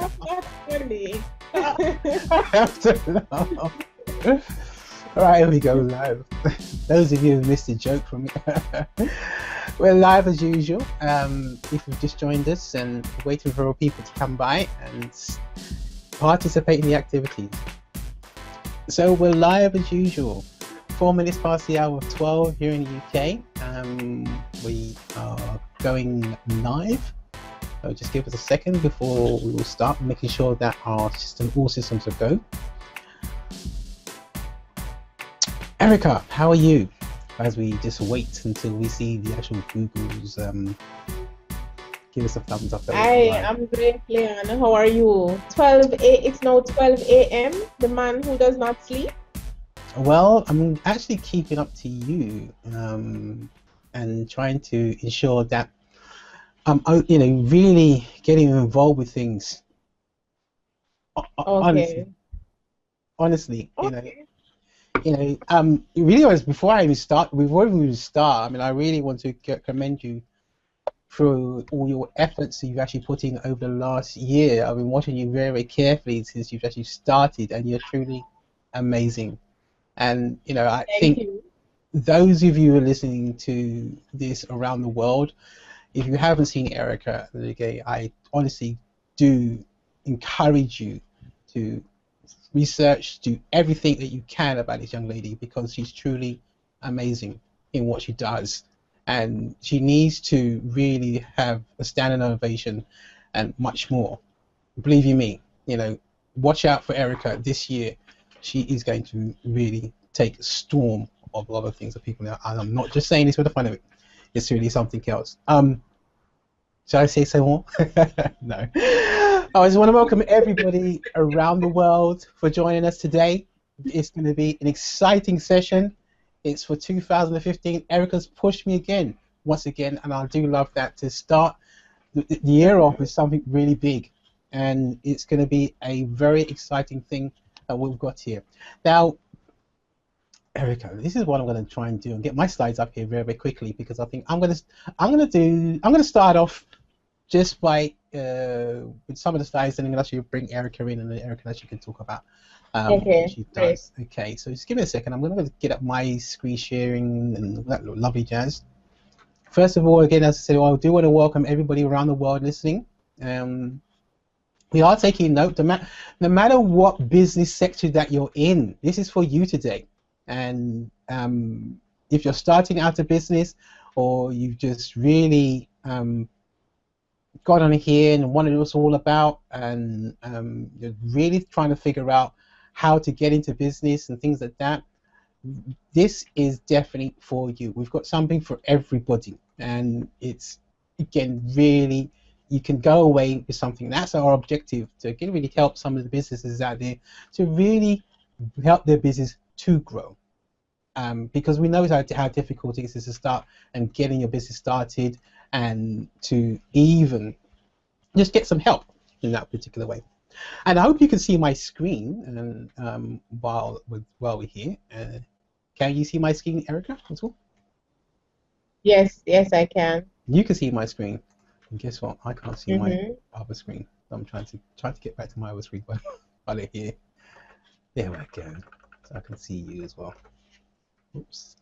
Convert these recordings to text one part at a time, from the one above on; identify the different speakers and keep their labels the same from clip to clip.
Speaker 1: That's funny.
Speaker 2: I have to laugh. All right, here we go live. Those of you who missed the joke from me, we're live as usual. If you've just joined us and waiting for people to come by and participate in the activities. So we're live as usual. 4 minutes past the hour of 12 here in the UK. We are going live. So just give us a second before we will start making sure that all systems are go. Erica, how are you? As we just wait until we see the actual Google's give us a thumbs up.
Speaker 1: I'm great, Leon. How are you? It's now 12 a.m. The man who does not sleep.
Speaker 2: Well, I'm actually keeping up to you and trying to ensure that I'm, really getting involved with things.
Speaker 1: Okay.
Speaker 2: Honestly,
Speaker 1: okay.
Speaker 2: really was before I even start. Before we even start, I really want to commend you for all your efforts that you've actually put in over the last year. I've been watching you very, very carefully since you've actually started, and you're truly amazing. And I think those of you who are listening to this around the world, if you haven't seen Erica, I honestly do encourage you to research, do everything that you can about this young lady, because she's truly amazing in what she does, and she needs to really have a standing ovation and much more. Believe you me, watch out for Erica this year. She is going to really take a storm of a lot of things that people know, and I'm not just saying this for the fun of it. It's really something else. Shall I say so more? No. I just want to welcome everybody around the world for joining us today. It's going to be an exciting session. It's for 2015. Erica's pushed me once again, and I do love that, to start the year off with something really big. And it's going to be a very exciting thing that we've got here. Now, Erica, this is what I'm going to try and do and get my slides up here very, very quickly, because I think I'm going to start off just by with some of the slides, and then actually bring Erica in, and then Erica actually can talk about what she does. Great. Okay, so just give me a second. I'm going to get up my screen sharing and that lovely jazz. First of all, again, as I said, I do want to welcome everybody around the world listening. We are taking note. No matter what business sector that you're in, this is for you today. And if you're starting out a business, or you've just really got on here and wondering what it's all about, and you're really trying to figure out how to get into business and things like that, this is definitely for you. We've got something for everybody, and it's, again, really, you can go away with something. That's our objective, to really help some of the businesses out there to really help their business to grow. Because we know how difficult it is to start and getting your business started, and to even just get some help in that particular way. And I hope you can see my screen while we're here. Can you see my screen, Erica, as well?
Speaker 1: Yes, I can.
Speaker 2: You can see my screen. And guess what? I can't see my other screen. I'm trying to get back to my other screen while I'm here. There we go. So I can see you as well. Oops.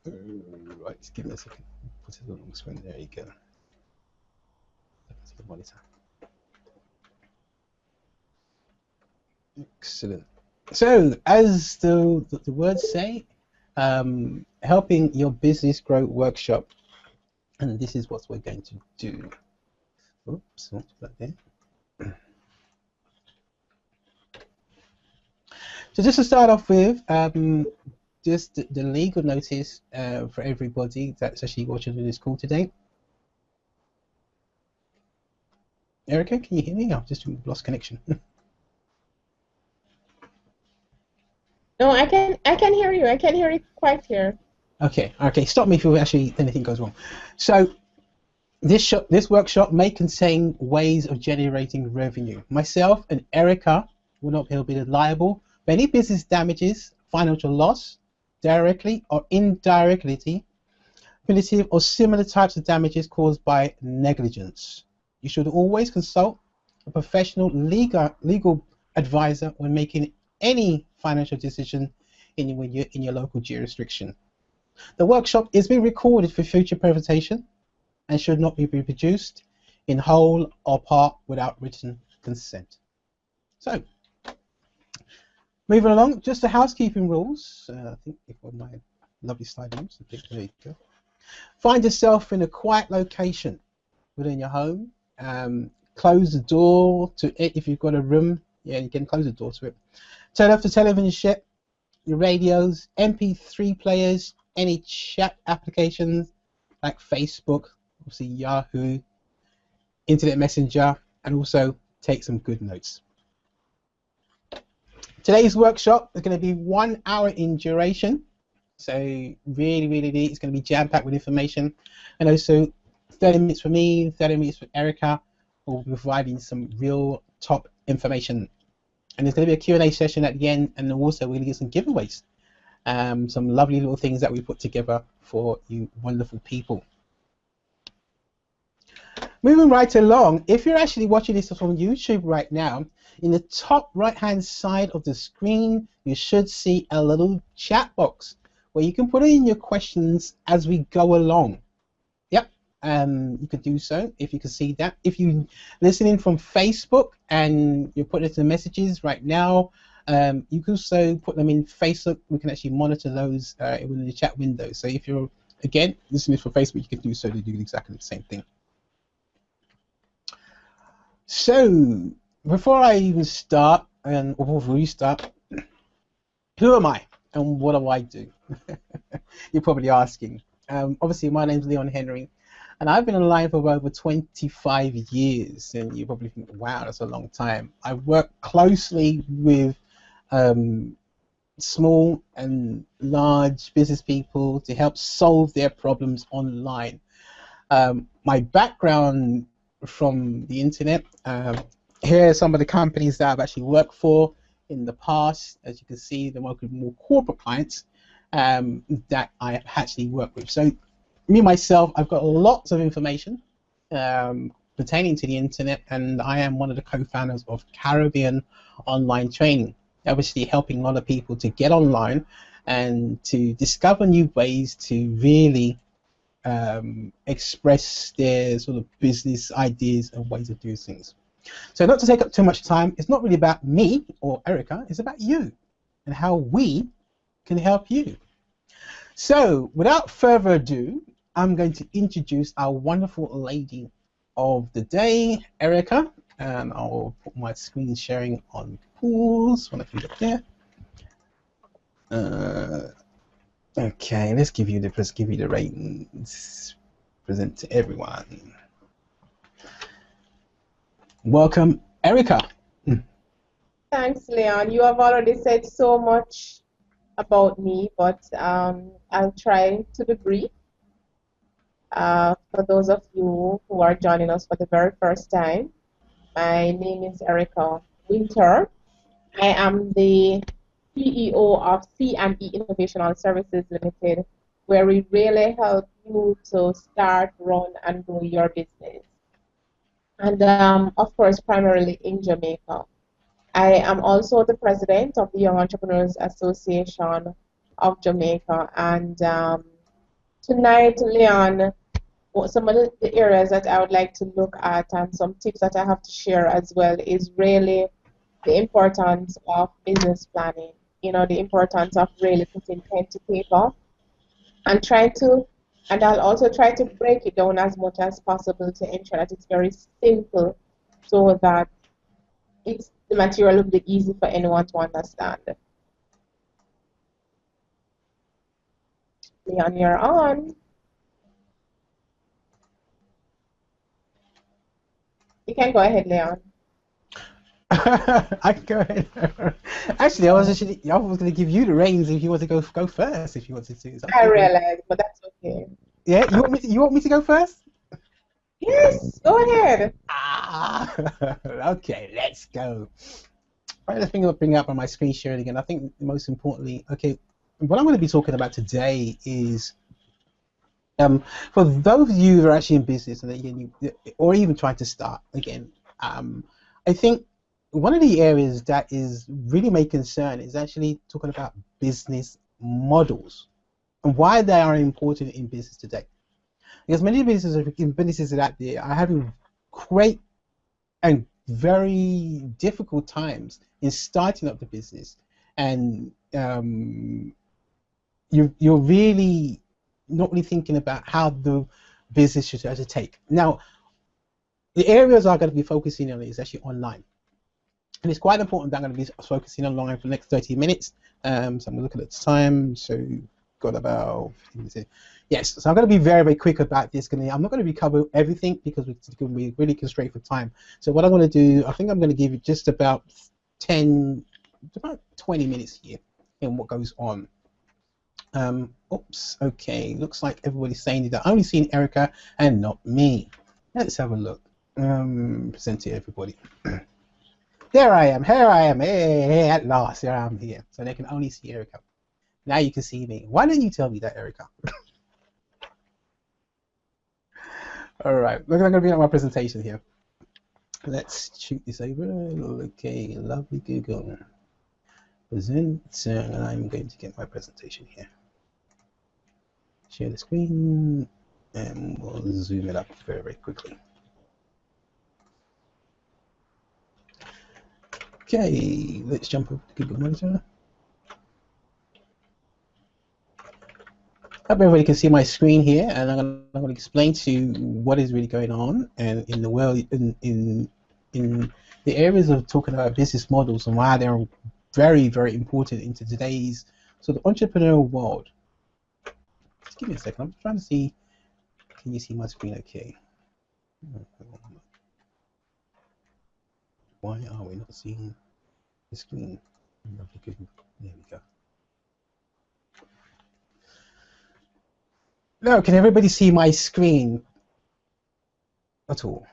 Speaker 2: Right, just give me a second. Put it on the screen. There you go. That's the monitor. Excellent. So, as the words say, helping your business grow workshop, and this is what we're going to do. Oops, not that there. So, just to start off with, just the legal notice for everybody that's actually watching this call today. Erica, can you hear me? I've just lost connection.
Speaker 1: No, I can hear you. I can hear you quite here.
Speaker 2: Okay. Stop me if actually anything goes wrong. So this workshop may contain ways of generating revenue. Myself and Erica will not be liable for any business damages, financial loss, directly or indirectly, punitive or similar types of damages caused by negligence. You should always consult a professional legal advisor when making any financial decision in your local jurisdiction. The workshop is being recorded for future presentation and should not be reproduced in whole or part without written consent. So, moving along, just the housekeeping rules. I think if my lovely slide moves, there you go. Find yourself in a quiet location within your home. Close the door to it if you've got a room. Yeah, you can close the door to it. Turn off the television set, your radios, MP3 players, any chat applications like Facebook, obviously Yahoo, Internet Messenger, and also take some good notes. Today's workshop is going to be 1 hour in duration, so really it's going to be jam-packed with information, and also 30 minutes for me, 30 minutes for Erica, who will be providing some real top information. And there's going to be a Q&A session at the end, and also we're going to get some giveaways, some lovely little things that we put together for you wonderful people. Moving right along, if you're actually watching this from YouTube right now, in the top right-hand side of the screen, you should see a little chat box where you can put in your questions as we go along. Yep, you could do so if you can see that. If you're listening from Facebook and you're putting it to the messages right now, you can also put them in Facebook. We can actually monitor those within the chat window. So if you're, again, listening from Facebook, you can do so to do exactly the same thing. So, before I even start, or before we start, who am I and what do I do? You're probably asking. Obviously, my name's Leon Henry, and I've been alive for over 25 years, and you probably think, wow, that's a long time. I work closely with small and large business people to help solve their problems online. My background from the internet, here are some of the companies that I've actually worked for in the past. As you can see, they're working with more corporate clients that I have actually worked with. So me myself, I've got lots of information pertaining to the internet, and I am one of the co-founders of Caribbean Online Training, obviously helping a lot of people to get online and to discover new ways to really express their sort of business ideas and ways of doing things. So not to take up too much time, it's not really about me or Erica, it's about you and how we can help you. So without further ado, I'm going to introduce our wonderful lady of the day, Erica, and I'll put my screen sharing on pause when I click up there. Okay, let's give you the ratings. Present to everyone. Welcome, Erica.
Speaker 1: Thanks, Leon. You have already said so much about me, but I'll try to be brief. For those of you who are joining us for the very first time, my name is Erica Winter. I am the CEO of C&E Innovational Services Limited, where we really help you to start, run, and grow your business. And of course, primarily in Jamaica. I am also the president of the Young Entrepreneurs Association of Jamaica. And tonight, Leon, some of the areas that I would like to look at and some tips that I have to share as well is really the importance of business planning. You know, the importance of really putting pen to paper and and I'll also try to break it down as much as possible to ensure that it's very simple so that the material will be easy for anyone to understand. Leon, you're on. You can go ahead, Leon.
Speaker 2: I can go ahead. Actually, I was going to give you the reins if you want to go first. If you wanted to.
Speaker 1: I realize, but that's okay.
Speaker 2: Yeah, you want me to go first?
Speaker 1: Yes, go ahead.
Speaker 2: Okay, let's go. Right, let's bring up on my screen sharing again. I think most importantly, okay, what I'm going to be talking about today is for those of you who are actually in business and or even trying to start again. I think one of the areas that is really my concern is actually talking about business models and why they are important in business today. Because many businesses out there are having great and very difficult times in starting up the business, and you're really not really thinking about how the business should actually take. Now, the areas I'm going to be focusing on is actually online. And it's quite important that I'm going to be focusing online for the next 30 minutes. So I'm going to look at the time. So got about, yes. So I'm going to be very, very quick about this. I'm not going to be covering everything because we're really constrained for time. So what I'm going to do, I think I'm going to give you just about 20 minutes here in what goes on. Oops. Okay. Looks like everybody's saying that I'm only seeing Erica and not me. Let's have a look. Present to everybody. There I am. Here I am. Hey, at last. Here I am here. So they can only see Erica. Now you can see me. Why didn't you tell me that, Erica? All right. Look, I'm going to be on my presentation here. Let's shoot this over. Okay. Lovely Google. Present. And I'm going to get my presentation here. Share the screen. And we'll zoom it up very, very quickly. Okay, let's jump over to Google Monitor. Hope everybody can see my screen here, and I'm going to explain to you what is really going on and in the world, in the areas of talking about business models and why they're very, very important into today's sort of entrepreneurial world. Just give me a second. I'm trying to see. Can you see my screen? Okay. Why are we not seeing the screen? There we go. No, can everybody see my screen at all?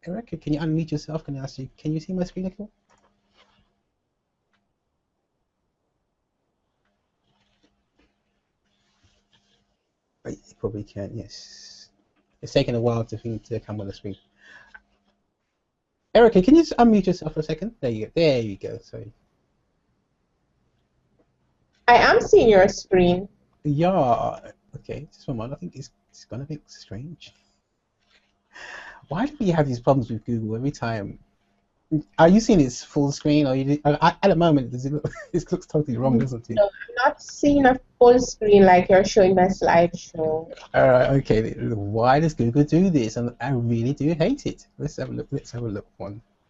Speaker 2: Erica, can you unmute yourself? Can I ask you? Can you see my screen at all? You probably can. Yes. It's taking a while to come on the screen. Erica, can you just unmute yourself for a second? There you go. There you go. Sorry.
Speaker 1: I am seeing your screen.
Speaker 2: Yeah. Okay. Just one moment. I think it's gonna be strange. Why do we have these problems with Google every time? Are you seeing its full screen, or at the moment does it look? This looks totally wrong, doesn't it?
Speaker 1: No, I'm not seeing a full screen like you're showing my slideshow.
Speaker 2: All right, okay. Why does Google do this? And I really do hate it. Let's have a look. Let's have a look.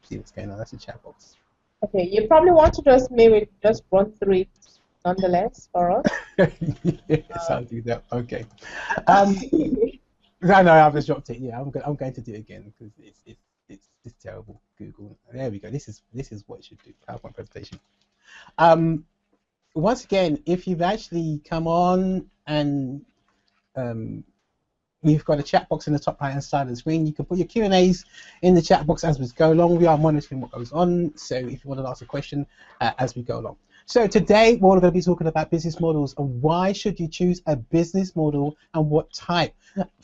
Speaker 2: See what's going on. That's a chat box.
Speaker 1: Okay, you probably want to maybe just run through it nonetheless for us.
Speaker 2: Yes, I'll do that. Okay. No, I've just dropped it. Yeah, I'm going to do it again because it's terrible. Google. There we go. This is what it should do. PowerPoint presentation. Once again, if you've actually come on and we've got a chat box in the top right hand side of the screen, you can put your Q&As in the chat box as we go along. We are monitoring what goes on, so if you want to ask a question as we go along. So today we're going to be talking about business models and why should you choose a business model and what type.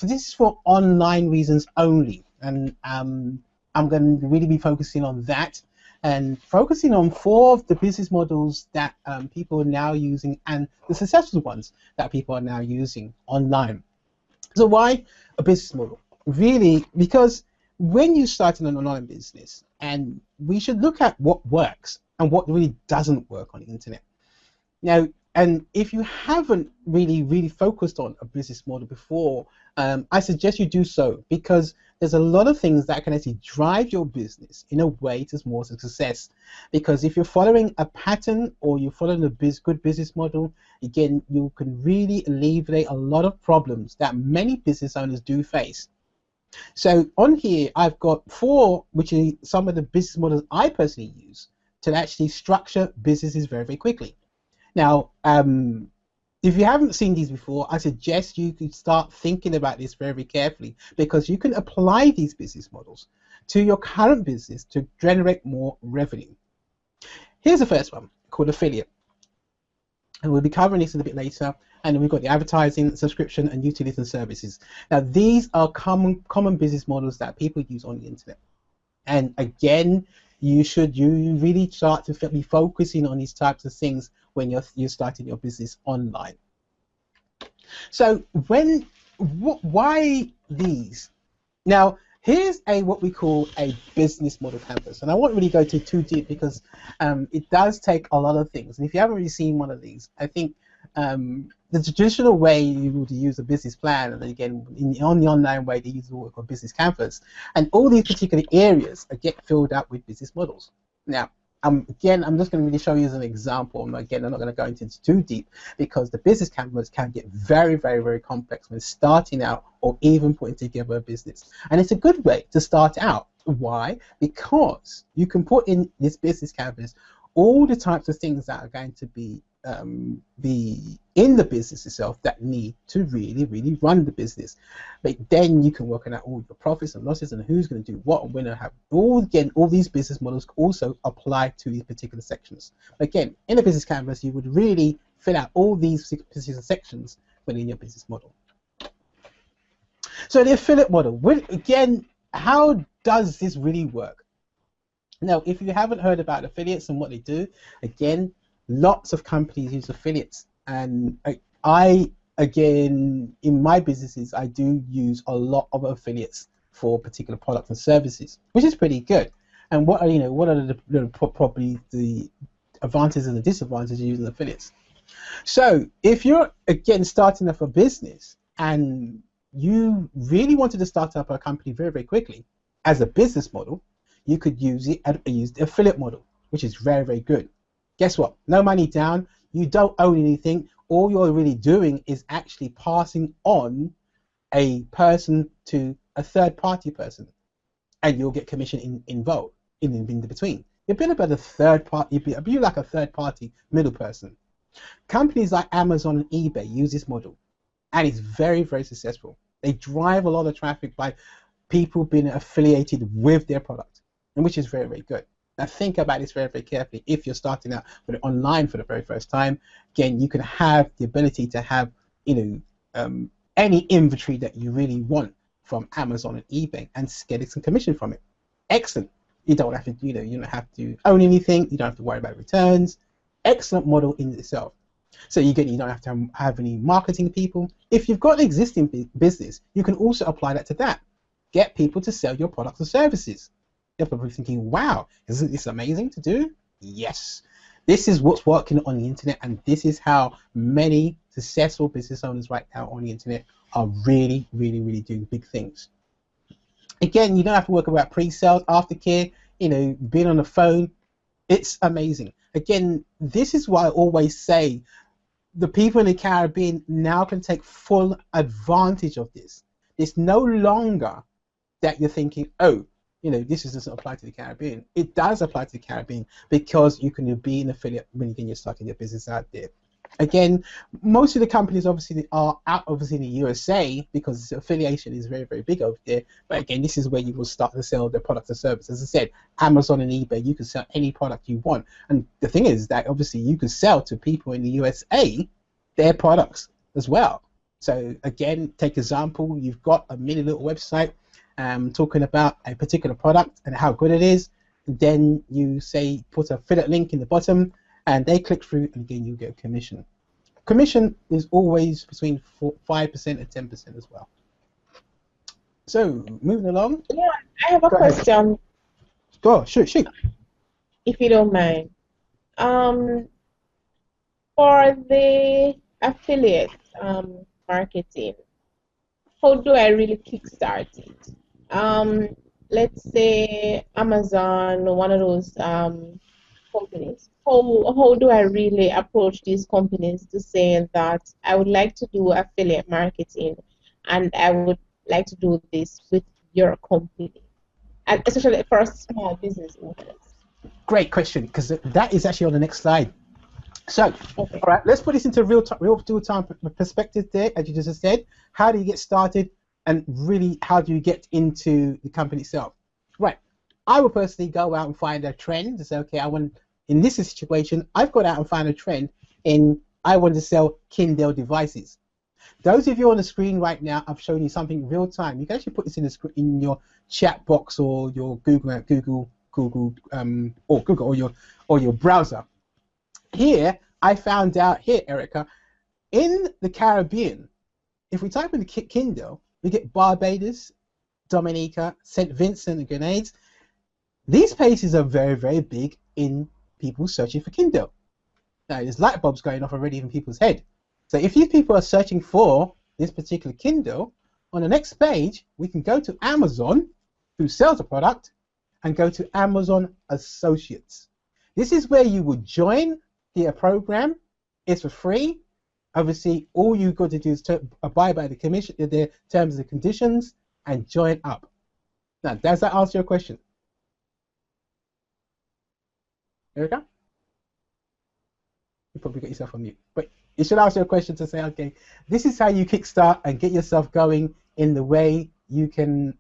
Speaker 2: This is for online reasons only, and I'm going to really be focusing on that and focusing on 4 of the business models that people are now using and the successful ones that people are now using online. So why a business model? Really, because when you start an online business, and we should look at what works and what really doesn't work on the internet. Now, and if you haven't really focused on a business model before, I suggest you do so, because there's a lot of things that can actually drive your business in a way to more success. Because if you're following a pattern or you're following a good business model, again, you can really alleviate a lot of problems that many business owners do face. So on here, I've got 4, which are some of the business models I personally use to actually structure businesses very, very quickly. Now, if you haven't seen these before, I suggest you could start thinking about this very, very carefully, because you can apply these business models to your current business to generate more revenue. Here's the first one, called affiliate. and we'll be covering this a little bit later. And then we've got the advertising, subscription, and utilities and services. Now, these are common business models that people use on the internet. And again, you really start to be focusing on these types of things when you're starting your business online. So why these? Now, here's what we call a business model canvas, and I won't really go too deep because it does take a lot of things. And if you haven't really seen one of these, I think the traditional way you would use a business plan, and again on the online way they use what we call business canvas, and all these particular areas get filled out with business models. Now, again, I'm just going to really show you as an example. And again, I'm not going to go into it too deep because the business canvas can get very, very, very complex when starting out or even putting together a business. And it's a good way to start out. Why? Because you can put in this business canvas all the types of things that are going to be in the business itself that need to really, really run the business. But then you can work on out all your profits and losses and who's going to do what and when to have all these business models also apply to these particular sections. Again, in the business canvas, you would really fill out all these particular sections within your business model. So the affiliate model, again, how does this really work? Now, if you haven't heard about affiliates and what they do, again, lots of companies use affiliates, and I again, in my businesses, I do use a lot of affiliates for particular products and services, which is pretty good. And what are probably the advantages and the disadvantages of using affiliates? So if you're again starting up a business and you really wanted to start up a company very, very quickly as a business model, you could use the affiliate model, which is very, very good. Guess what? No money down. You don't own anything. All you're really doing is actually passing on a person to a third-party person, and you'll get commission involved in between. You're being about a third party. You'd be like a third-party middle person. Companies like Amazon and eBay use this model, and it's very, very successful. They drive a lot of traffic by people being affiliated with their product, and which is very, very good. Now think about this very, very carefully. If you're starting out with it online for the very first time, again, you can have the ability to have, any inventory that you really want from Amazon and eBay and getting some commission from it. Excellent. You don't have to, you don't have to own anything. You don't have to worry about returns. Excellent model in itself. So you don't have to have any marketing people. If you've got an existing business, you can also apply that to that. Get people to sell your products or services. You're probably thinking, wow, isn't this amazing to do? Yes. This is what's working on the internet, and this is how many successful business owners right now on the internet are really, really, really doing big things. Again, you don't have to work about pre-sales, aftercare, being on the phone. It's amazing. Again, this is why I always say the people in the Caribbean now can take full advantage of this. It's no longer that you're thinking, oh, this doesn't apply to the Caribbean. It does apply to the Caribbean because you can be an affiliate when you're starting your business out there. Again, most of the companies obviously are out in the USA because affiliation is very, very big over there. But again, this is where you will start to sell their products and services. As I said, Amazon and eBay, you can sell any product you want. And the thing is that obviously you can sell to people in the USA their products as well. So again, take example, you've got a mini little website talking about a particular product and how good it is. Then you say put a affiliate link in the bottom, and they click through, and again you get a commission. Commission is always between 5% and 10% as well. So moving along.
Speaker 1: Yeah, I have a question.
Speaker 2: Go, shoot.
Speaker 1: If you don't mind. For the affiliate marketing, how do I really kickstart it? Let's say Amazon, one of those companies. How do I really approach these companies to say that I would like to do affiliate marketing and I would like to do this with your company, and especially for small business owners?
Speaker 2: Great question, because that is actually on the next slide. So, okay. All right, let's put this into real-time perspective there, as you just said. How do you get started, and really, how do you get into the company itself? Right. I would personally go out and find a trend to say, okay, in this situation, I've got out and found a trend in I want to sell Kindle devices. Those of you on the screen right now, I've shown you something real time. You can actually put this in the in your chat box or your Google or your browser. Here, I found out here, Erica, in the Caribbean, if we type in the Kindle, we get Barbados, Dominica, St. Vincent and Grenades. These places are very, very big in people searching for Kindle. Now, there's light bulbs going off already in people's head. So if these people are searching for this particular Kindle, on the next page, we can go to Amazon, who sells the product, and go to Amazon Associates. This is where you would join the program. It's for free. Obviously, all you've got to do is abide by the terms and conditions and join up. Now, does that answer your question? Erica? You probably got yourself on mute. But it should answer your question to say, okay, this is how you kickstart and get yourself going in the way you can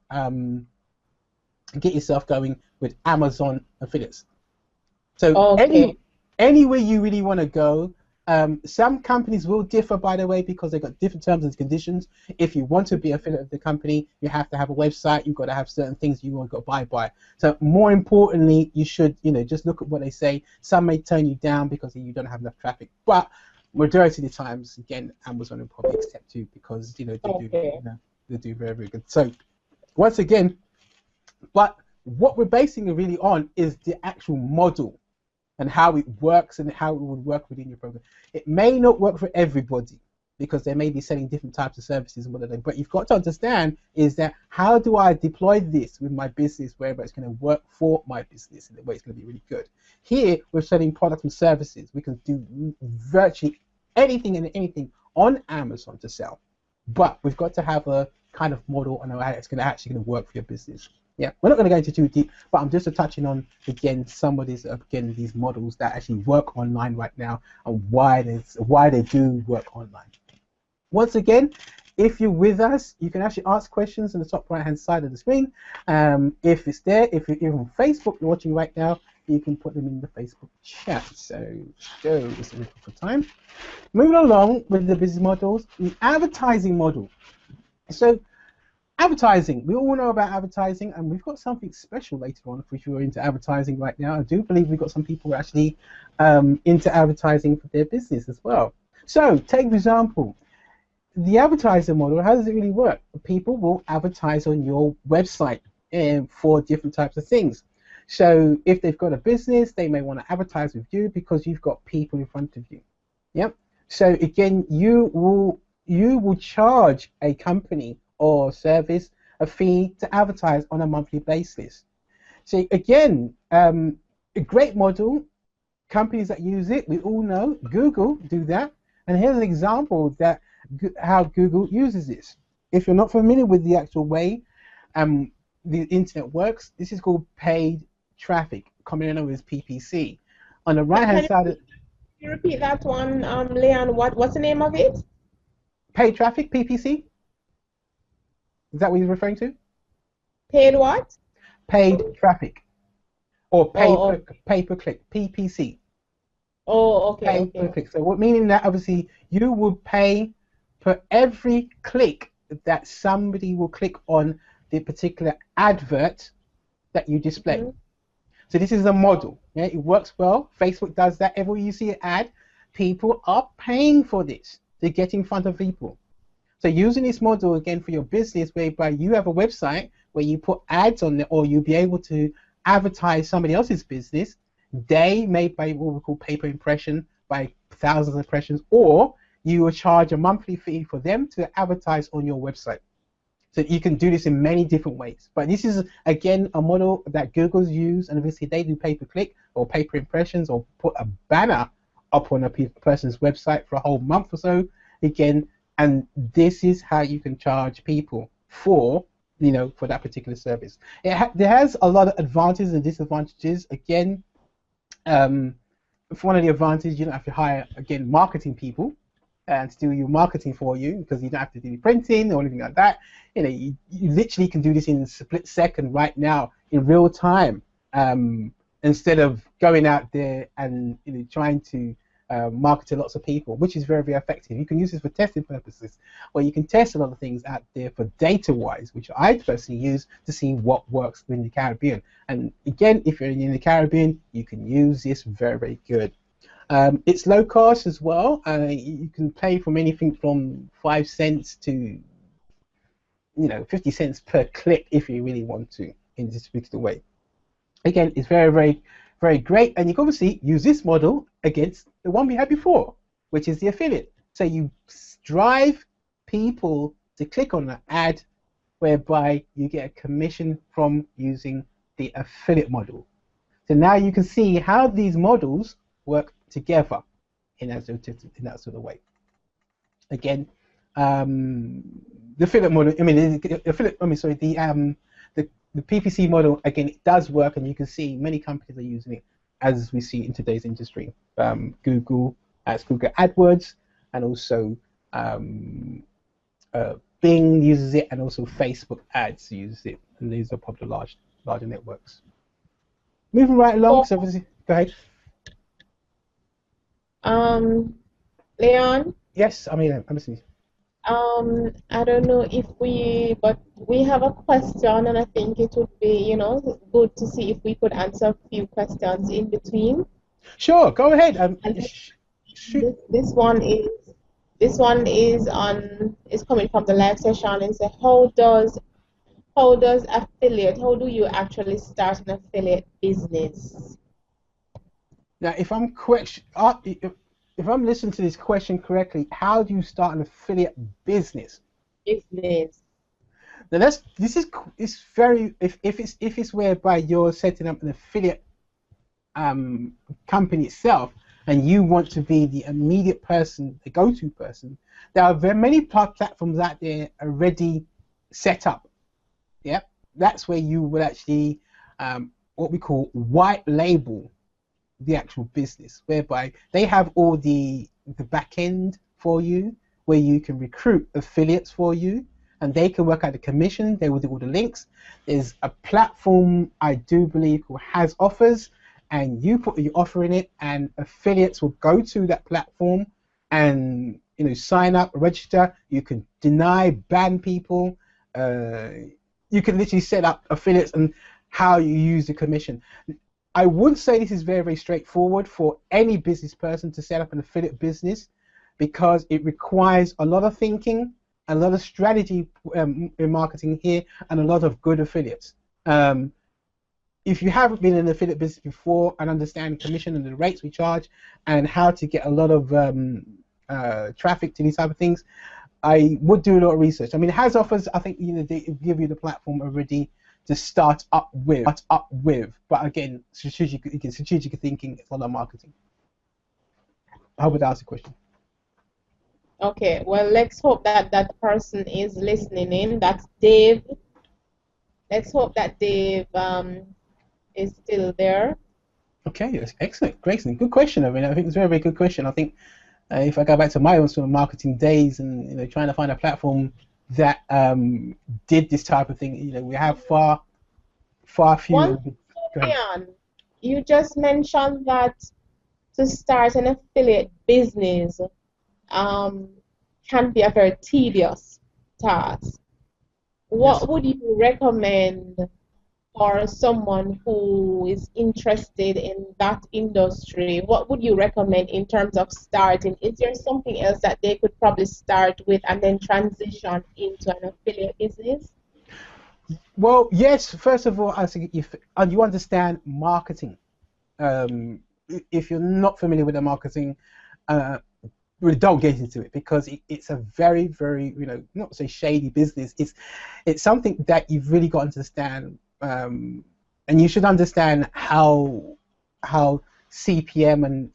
Speaker 2: get yourself going with Amazon affiliates. So
Speaker 1: okay.
Speaker 2: anywhere you really want to go. Some companies will differ, by the way, because they've got different terms and conditions. If you want to be affiliate of the company, you have to have a website. You've got to have certain things you want to abide by. So more importantly, you should, just look at what they say. Some may turn you down because you don't have enough traffic, but majority of the times, again, Amazon will probably accept you because they do very, very good. So once again, but what we're basing it really on is the actual model and how it works and how it would work within your program. It may not work for everybody because they may be selling different types of services and whatever, but you've got to understand is that how do I deploy this with my business wherever it's going to work for my business in the way it's going to be really good. Here, we're selling products and services. We can do virtually anything and anything on Amazon to sell, but we've got to have a kind of model and how it's actually going to work for your business. Yeah, we're not going to go into too deep, but I'm just touching on again some of these these models that actually work online right now and why they do work online. Once again, if you're with us, you can actually ask questions in the top right hand side of the screen. If it's there, if you're on Facebook, you're watching right now, you can put them in the Facebook chat. So go just a little for time. Moving along with the business models, the advertising model. So advertising, we all know about advertising, and we've got something special later on if you're into advertising right now. I do believe we've got some people actually into advertising for their business as well. So take for example, the advertising model, how does it really work? People will advertise on your website for different types of things. So if they've got a business, they may want to advertise with you because you've got people in front of you. Yep. So again, you will charge a company or service a fee to advertise on a monthly basis. So again, a great model. Companies that use it, we all know Google do that, and here's an example that how Google uses this. If you're not familiar with the actual way the internet works, this is called paid traffic, commonly known as PPC. On the right hand side,
Speaker 1: can you repeat that one, Leon? What's the name of it?
Speaker 2: Paid traffic, PPC. Is that what you're referring to?
Speaker 1: Paid what?
Speaker 2: Paid traffic. Or pay per click, PPC.
Speaker 1: Oh, okay.
Speaker 2: Pay per click. So what meaning that obviously you will pay for every click that somebody will click on the particular advert that you display. Mm-hmm. So this is a model. Yeah, it works well. Facebook does that. Everywhere you see an ad, people are paying for this to get in front of people. So using this model again for your business, whereby you have a website where you put ads on it, or you'll be able to advertise somebody else's business, they may pay what we call pay per impression by thousands of impressions, or you will charge a monthly fee for them to advertise on your website. So you can do this in many different ways. But this is again a model that Google's used, and obviously they do pay per click or pay per impressions, or put a banner up on a person's website for a whole month or so. Again. And this is how you can charge people for, for that particular service. There has a lot of advantages and disadvantages. Again, for one of the advantages, you don't have to hire, again, marketing people to do your marketing for you, because you don't have to do printing or anything like that. You literally can do this in a split second right now in real time, instead of going out there and trying to market to lots of people, which is very, very effective. You can use this for testing purposes, where you can test a lot of things out there for data-wise, which I personally use to see what works in the Caribbean. And again, if you're in the Caribbean, you can use this very, very good. It's low cost as well. You can pay from anything from 5 cents to 50 cents per click if you really want to in this particular way. Again, it's very, very, very great, and you can obviously use this model against the one we had before, which is the affiliate. So you drive people to click on an ad whereby you get a commission from using the affiliate model. So now you can see how these models work together in that sort of way. Again, the affiliate model, the PPC model, again, it does work, and you can see many companies are using it, as we see in today's industry. Google AdWords, and also Bing uses it, and also Facebook Ads uses it, and these are popular larger networks. Moving right along, so go ahead.
Speaker 1: Leon?
Speaker 2: Yes, I'm listening.
Speaker 1: I don't know but we have a question, and I think it would be, good to see if we could answer a few questions in between.
Speaker 2: Sure, go ahead.
Speaker 1: This one is coming from the live session, and say, how do you actually start an affiliate business?
Speaker 2: Now, if I'm listening to this question correctly, how do you start an affiliate business? Now if it's whereby you're setting up an affiliate company itself, and you want to be the immediate person, the go-to person, there are very many platforms out there already set up. Yeah, that's where you will actually what we call white label the actual business, whereby they have all the back end for you, where you can recruit affiliates for you, and they can work out the commission. They will do all the links. There's a platform, I do believe, called Has Offers, and you put your offer in it, and affiliates will go to that platform and sign up, register. You can deny, ban people. You can literally set up affiliates and how you use the commission. I would say this is very, very straightforward for any business person to set up an affiliate business, because it requires a lot of thinking, a lot of strategy in marketing here, and a lot of good affiliates. If you haven't been in an affiliate business before and understand commission and the rates we charge and how to get a lot of traffic to these type of things, I would do a lot of research. I mean, it has offers. I think they give you the platform already to start up with. But again, strategic thinking is all about marketing. I hope that answers the question.
Speaker 1: Okay, well, let's hope that person is listening in. That's Dave. Let's hope that Dave is still there.
Speaker 2: Okay, yes, excellent, great, good question. I mean, I think it's a very, very good question. I think if I go back to my own sort of marketing days and trying to find a platform that did this type of thing, we have far fewer.
Speaker 1: You just mentioned that to start an affiliate business can be a very tedious task. What would you recommend for someone who is interested in that industry? What would you recommend in terms of starting? Is there something else that they could probably start with and then transition into an affiliate business?
Speaker 2: Well, yes. First of all, I think if you understand marketing, if you're not familiar with the marketing, really don't get into it, because it's a very, very, not to say shady business. It's something that you've really got to understand, and you should understand how CPM and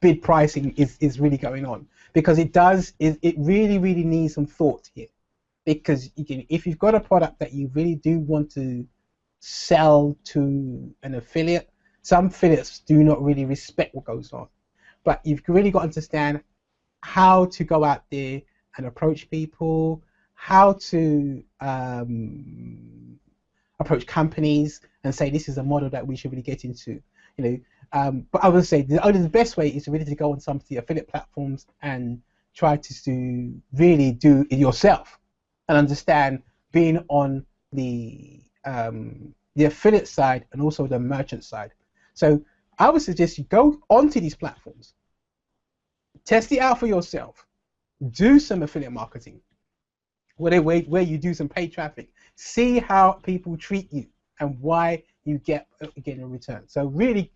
Speaker 2: bid pricing is really going on, because it really, really needs some thought here. Because if you've got a product that you really do want to sell to an affiliate, some affiliates do not really respect what goes on. But you've really got to understand how to go out there and approach people, how to approach companies and say this is a model that we should really get into. But I would say the best way is really to go on some of the affiliate platforms and try to really do it yourself and understand being on the affiliate side and also the merchant side. So I would suggest you go onto these platforms, test it out for yourself, do some affiliate marketing, where you do some paid traffic, see how people treat you and why you get a return. So really,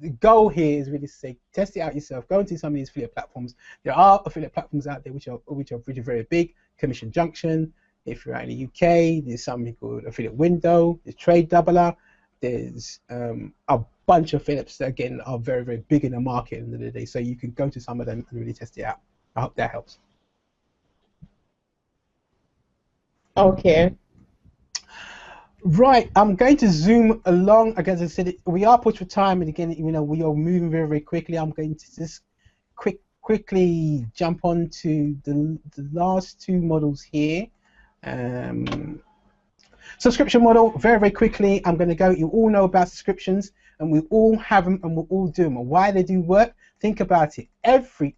Speaker 2: the goal here is really to say, test it out yourself. Go into some of these affiliate platforms. There are affiliate platforms out there which are very big. Commission Junction. If you're out in the UK, there's something called Affiliate Window. There's Trade Doubler. There's a bunch of affiliates that again are very big in the market at the end of the day. So you can go to some of them and really test it out. I hope that helps.
Speaker 1: Okay.
Speaker 2: Right, I'm going to zoom along. As I said, we are pushed for time, and again, we are moving very quickly. I'm going to just quickly jump on to the last two models here. Subscription model, very quickly. I'm going to go. You all know about subscriptions, and we all have them, and we all do them. And why they do work? Think about it. Every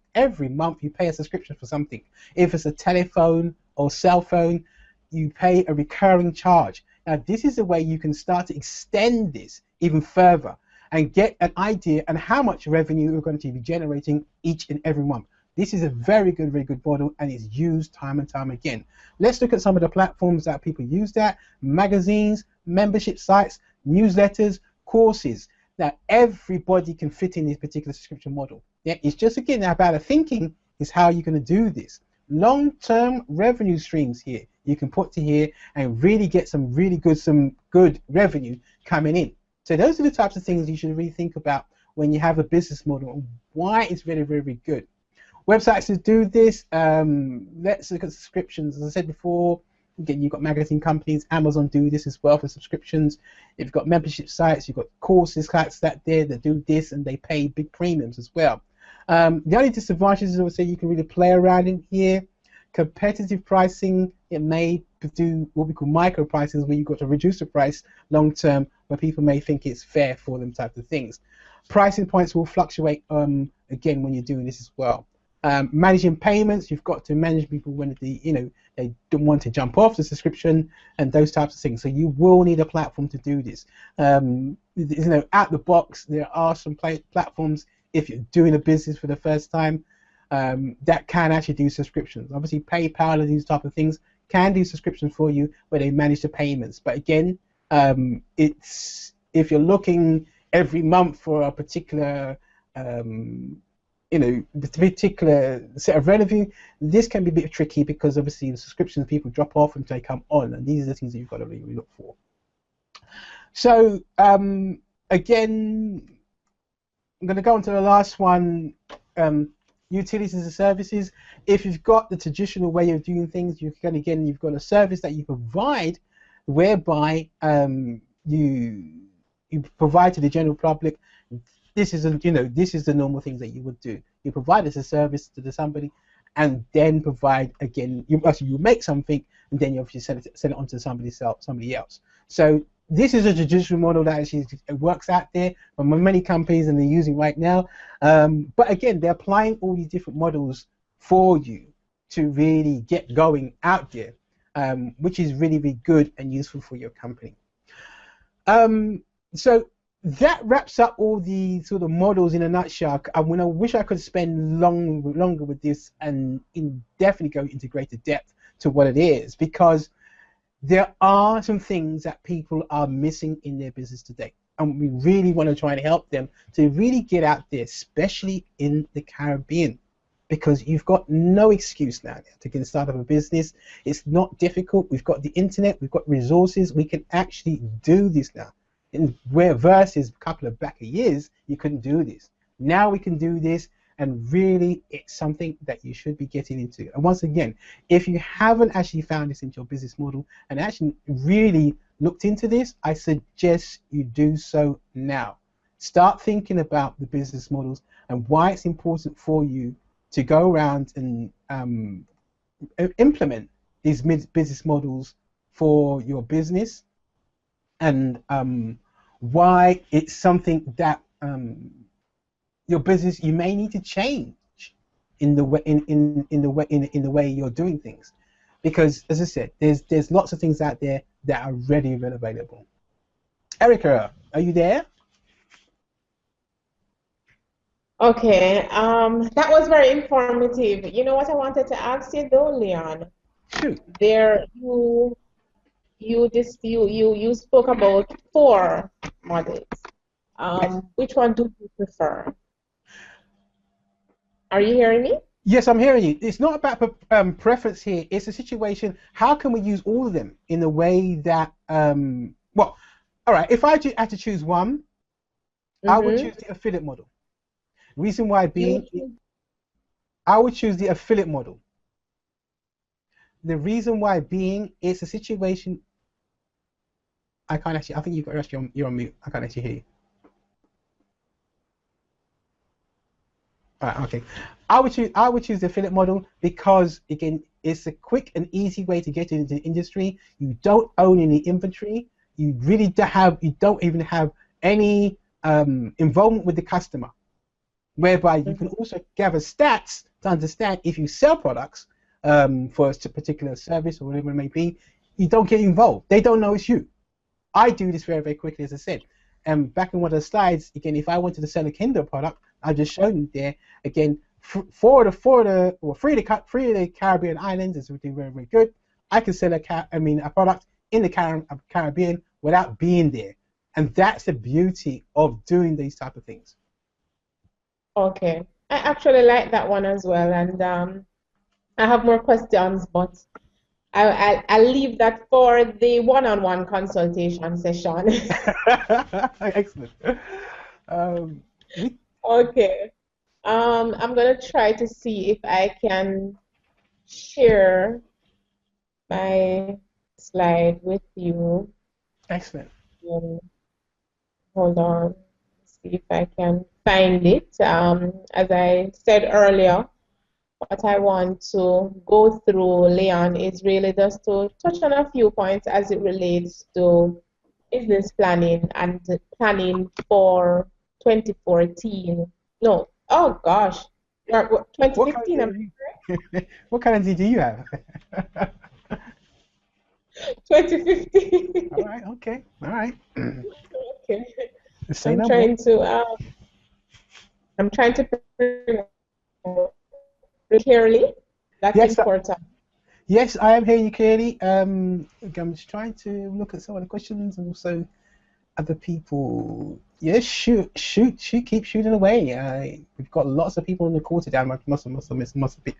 Speaker 2: month, you pay a subscription for something. If it's a telephone or cell phone, you pay a recurring charge. Now, this is the way you can start to extend this even further and get an idea on how much revenue you're going to be generating each and every month. This is a very good model, and it's used time and time again. Let's look at some of the platforms that people use that. Magazines, membership sites, newsletters, courses. Now, everybody can fit in this particular subscription model. Yeah, it's just, again, about the thinking is how you're going to do this. Long-term revenue streams here you can put to here and really get some good revenue coming in. So those are the types of things you should really think about when you have a business model and why it's very good. Websites to do this, let's look at subscriptions. As I said before, again, you've got magazine companies, Amazon do this as well for subscriptions. You've got membership sites, you've got courses sites that do this, and they pay big premiums as well. The only disadvantages is, I would say, you can really play around in here. Competitive pricing, it may do what we call micro prices, where you've got to reduce the price long term, where people may think it's fair for them type of things. Pricing points will fluctuate again when you're doing this as well. Managing payments, you've got to manage people when they don't want to jump off the subscription and those types of things. So you will need a platform to do this. Out the box, there are some platforms if you're doing a business for the first time that can actually do subscriptions. Obviously, PayPal and these type of things can do subscriptions for you where they manage the payments. But again, it's if you're looking every month for a particular particular set of revenue, this can be a bit tricky because obviously the subscriptions people drop off and they come on, and these are the things that you've got to really look for. So again, I'm going to go on to the last one, utilities and services. If you've got the traditional way of doing things, you've got a service that you provide whereby you provide to the general public. This is the normal things that you would do. You provide as a service to somebody, and then provide again. You make something, and then you obviously send it on to somebody else. So this is a traditional model that actually works out there for many companies, and they're using right now. But again, they're applying all these different models for you to really get going out there, which is really good and useful for your company. So that wraps up all the sort of models in a nutshell. I wish I could spend longer with this and definitely go into greater depth to what it is, because there are some things that people are missing in their business today, and we really want to try and help them to really get out there, especially in the Caribbean, because you've got no excuse now to get started up a business. It's not difficult. We've got the internet, we've got resources, we can actually do this now. Where versus a couple of back years, you couldn't do this. Now we can do this, and really it's something that you should be getting into. And once again, if you haven't actually found this into your business model and actually really looked into this, I suggest you do so now. Start thinking about the business models and why it's important for you to go around and implement these business models for your business, and why it's something that um, your business, you may need to change in the way in the way you're doing things, because as I said, there's lots of things out there that are ready and available. Erica, are you there?
Speaker 1: Okay, that was very informative. You know what I wanted to ask you though, Leon?
Speaker 2: Shoot.
Speaker 1: There, you spoke about four models.
Speaker 2: Yes.
Speaker 1: Which one do you prefer? Are you hearing me?
Speaker 2: Yes, I'm hearing you. It's not about preference here. It's a situation. How can we use all of them in a way that well, all right. If I had to choose one, I would
Speaker 1: Mm-hmm.
Speaker 2: choose the affiliate model. Reason why
Speaker 1: You
Speaker 2: being,
Speaker 1: would choose.
Speaker 2: I would choose the affiliate model. The reason why being, it's a situation. I can't actually. I think you're on mute. I can't actually hear you. All right, okay. I would choose the affiliate model because again, it's a quick and easy way to get into the industry. You don't own any inventory. You don't even have any involvement with the customer, whereby you can
Speaker 1: Mhm.
Speaker 2: also gather stats to understand if you sell products for a particular service or whatever it may be. You don't get involved. They don't know it's you. I do this very, very quickly, as I said. Back in one of the slides, again, if I wanted to sell a Kindle product, I've just shown you there. Again, three of the Caribbean islands is looking very, very good. I can sell a product in the Caribbean without being there, and that's the beauty of doing these type of things.
Speaker 1: Okay. I actually like that one as well, and I have more questions, but I'll leave that for the one-on-one consultation session.
Speaker 2: Excellent. Um, we,
Speaker 1: Okay. I'm gonna try to see if I can share my slide with you.
Speaker 2: excellent.
Speaker 1: Um, Hold on, see if I can find it. As I said earlier, what I want to go through, Leon, is really just to touch on a few points as it relates to business planning and planning for 2014. No, oh gosh,
Speaker 2: What
Speaker 1: 2015,
Speaker 2: currency do you, what currency do you have?
Speaker 1: 2015.
Speaker 2: All right, okay, all right.
Speaker 1: Okay.
Speaker 2: Say
Speaker 1: I'm
Speaker 2: no more.
Speaker 1: trying to I'm trying to bring clearly. That's
Speaker 2: Yes,
Speaker 1: important.
Speaker 2: yes, I am hearing you clearly. I'm just trying to look at some of the questions and also other people. Yes, shoot, keep shooting away. We've got lots of people on the call today. I must have been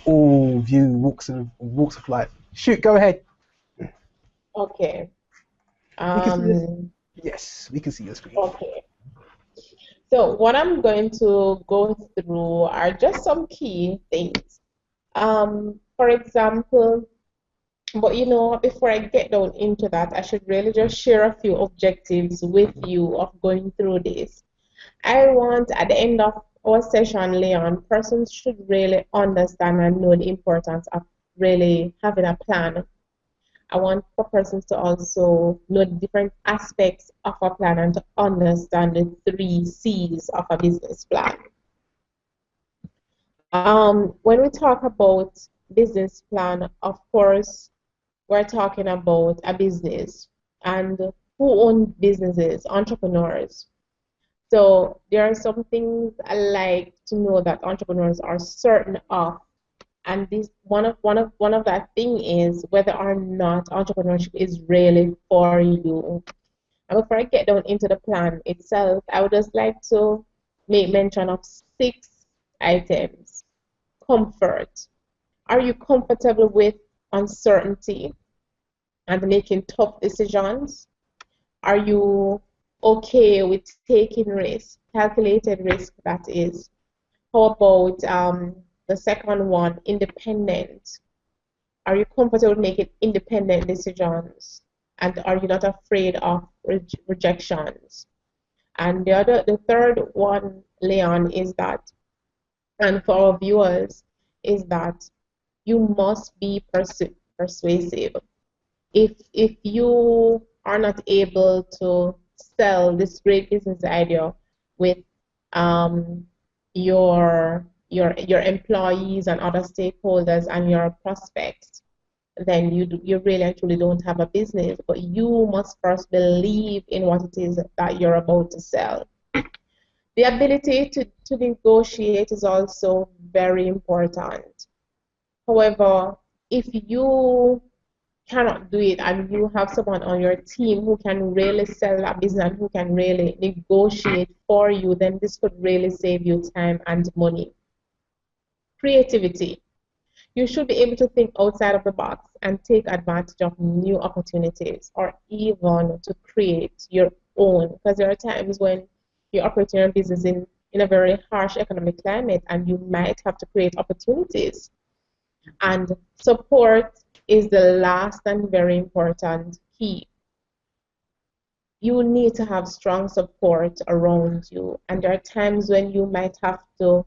Speaker 2: all view walks of life. Shoot, go ahead.
Speaker 1: Okay.
Speaker 2: We can see this.
Speaker 1: Um,
Speaker 2: Yes, we can see your screen.
Speaker 1: okay. So what I'm going to go through are just some key things. For example, but you know, before I get down into that, I should really just share a few objectives with you of going through this. I want at the end of our session, Leon, persons should really understand and know the importance of really having a plan. I want for persons to also know the different aspects of a plan and to understand the three C's of a business plan. When we talk about business plan, of course, we're talking about a business and who own businesses, entrepreneurs. So there are some things I like to know that entrepreneurs are certain of, and this one of that thing is whether or not entrepreneurship is really for you. And before I get down into the plan itself, I would just like to make mention of 6 items. Comfort. Are you comfortable with uncertainty and making tough decisions? Are you okay with taking risk, calculated risk that is? How about the second one, independent? Are you comfortable making independent decisions? And are you not afraid of rejections? And the third one, Leon, is that, and for our viewers, is that you must be persuasive. If you are not able to sell this great business idea with um, your employees and other stakeholders and your prospects, then you really and truly don't have a business. But you must first believe in what it is that you're about to sell. The ability to negotiate is also very important. However, if you cannot do it and you have someone on your team who can really sell that business and who can really negotiate for you, then this could really save you time and money. Creativity. You should be able to think outside of the box and take advantage of new opportunities or even to create your own. Because there are times when you're operating your business in a very harsh economic climate and you might have to create opportunities. And support is the last and very important key. You need to have strong support around you. And there are times when you might have to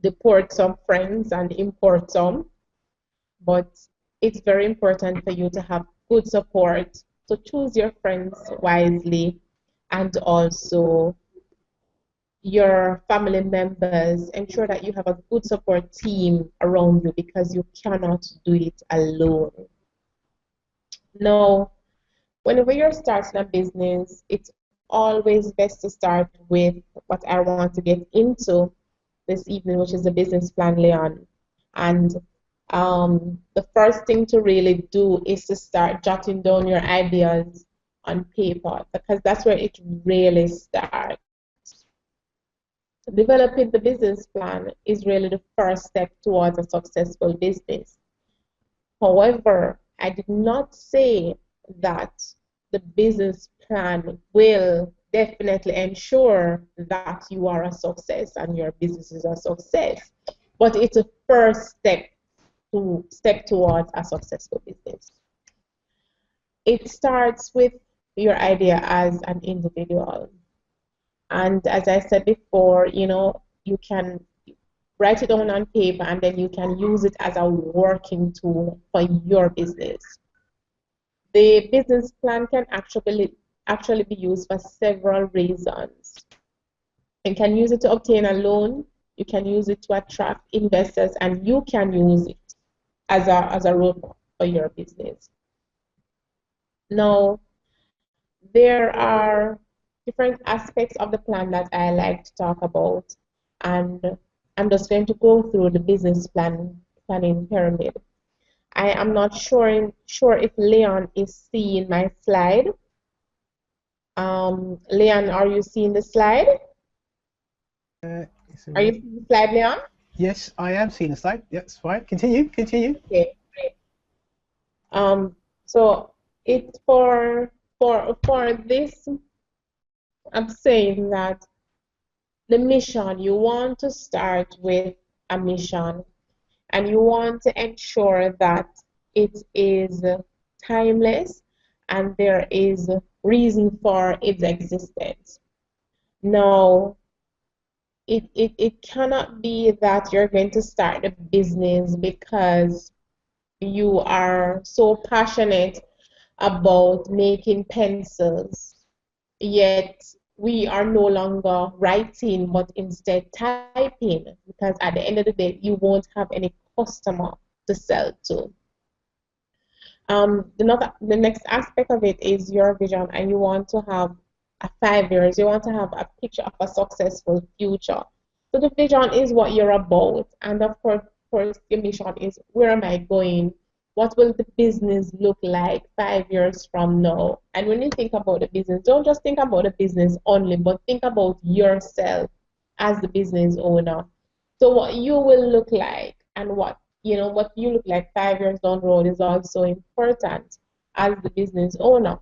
Speaker 1: deport some friends and import some, but it's very important for you to have good support. So choose your friends wisely, and also your family members. Ensure that you have a good support team around you because you cannot do it alone. Now, whenever you're starting a business, it's always best to start with what I want to get into this evening, which is the business plan, Leon. And the first thing to really do is to start jotting down your ideas on paper because that's where it really starts. Developing the business plan is really the first step towards a successful business. However, I did not say that the business plan will definitely ensure that you are a success and your business is a success, but it's a first step towards a successful business. It starts with your idea as an individual. And as I said before, you can write it down on paper and then you can use it as a working tool for your business. The business plan can actually be used for several reasons. You can use it to obtain a loan, you can use it to attract investors, and you can use it as a roadmap for your business. Now, there are different aspects of the plan that I like to talk about, and I'm just going to go through the business planning pyramid. I am not sure if Leon is seeing my slide. Leon, are you seeing the slide? Are you seeing the slide, Leon?
Speaker 2: Yes, I am seeing the slide. That's fine. Continue.
Speaker 1: Okay, great. So it's for this, I'm saying that the mission, you want to start with a mission and you want to ensure that it is timeless and there is reason for its existence. Now, it cannot be that you're going to start a business because you are so passionate about making pencils, yet we are no longer writing but instead typing, because at the end of the day you won't have any customer to sell to. The next aspect of it is your vision, and you want to have 5 years, you want to have a picture of a successful future. So the vision is what you're about, and of course your mission is where am I going? What will the business look like 5 years from now? And when you think about the business, don't just think about the business only, but think about yourself as the business owner. So what you will look like and what you look like 5 years down the road is also important as the business owner.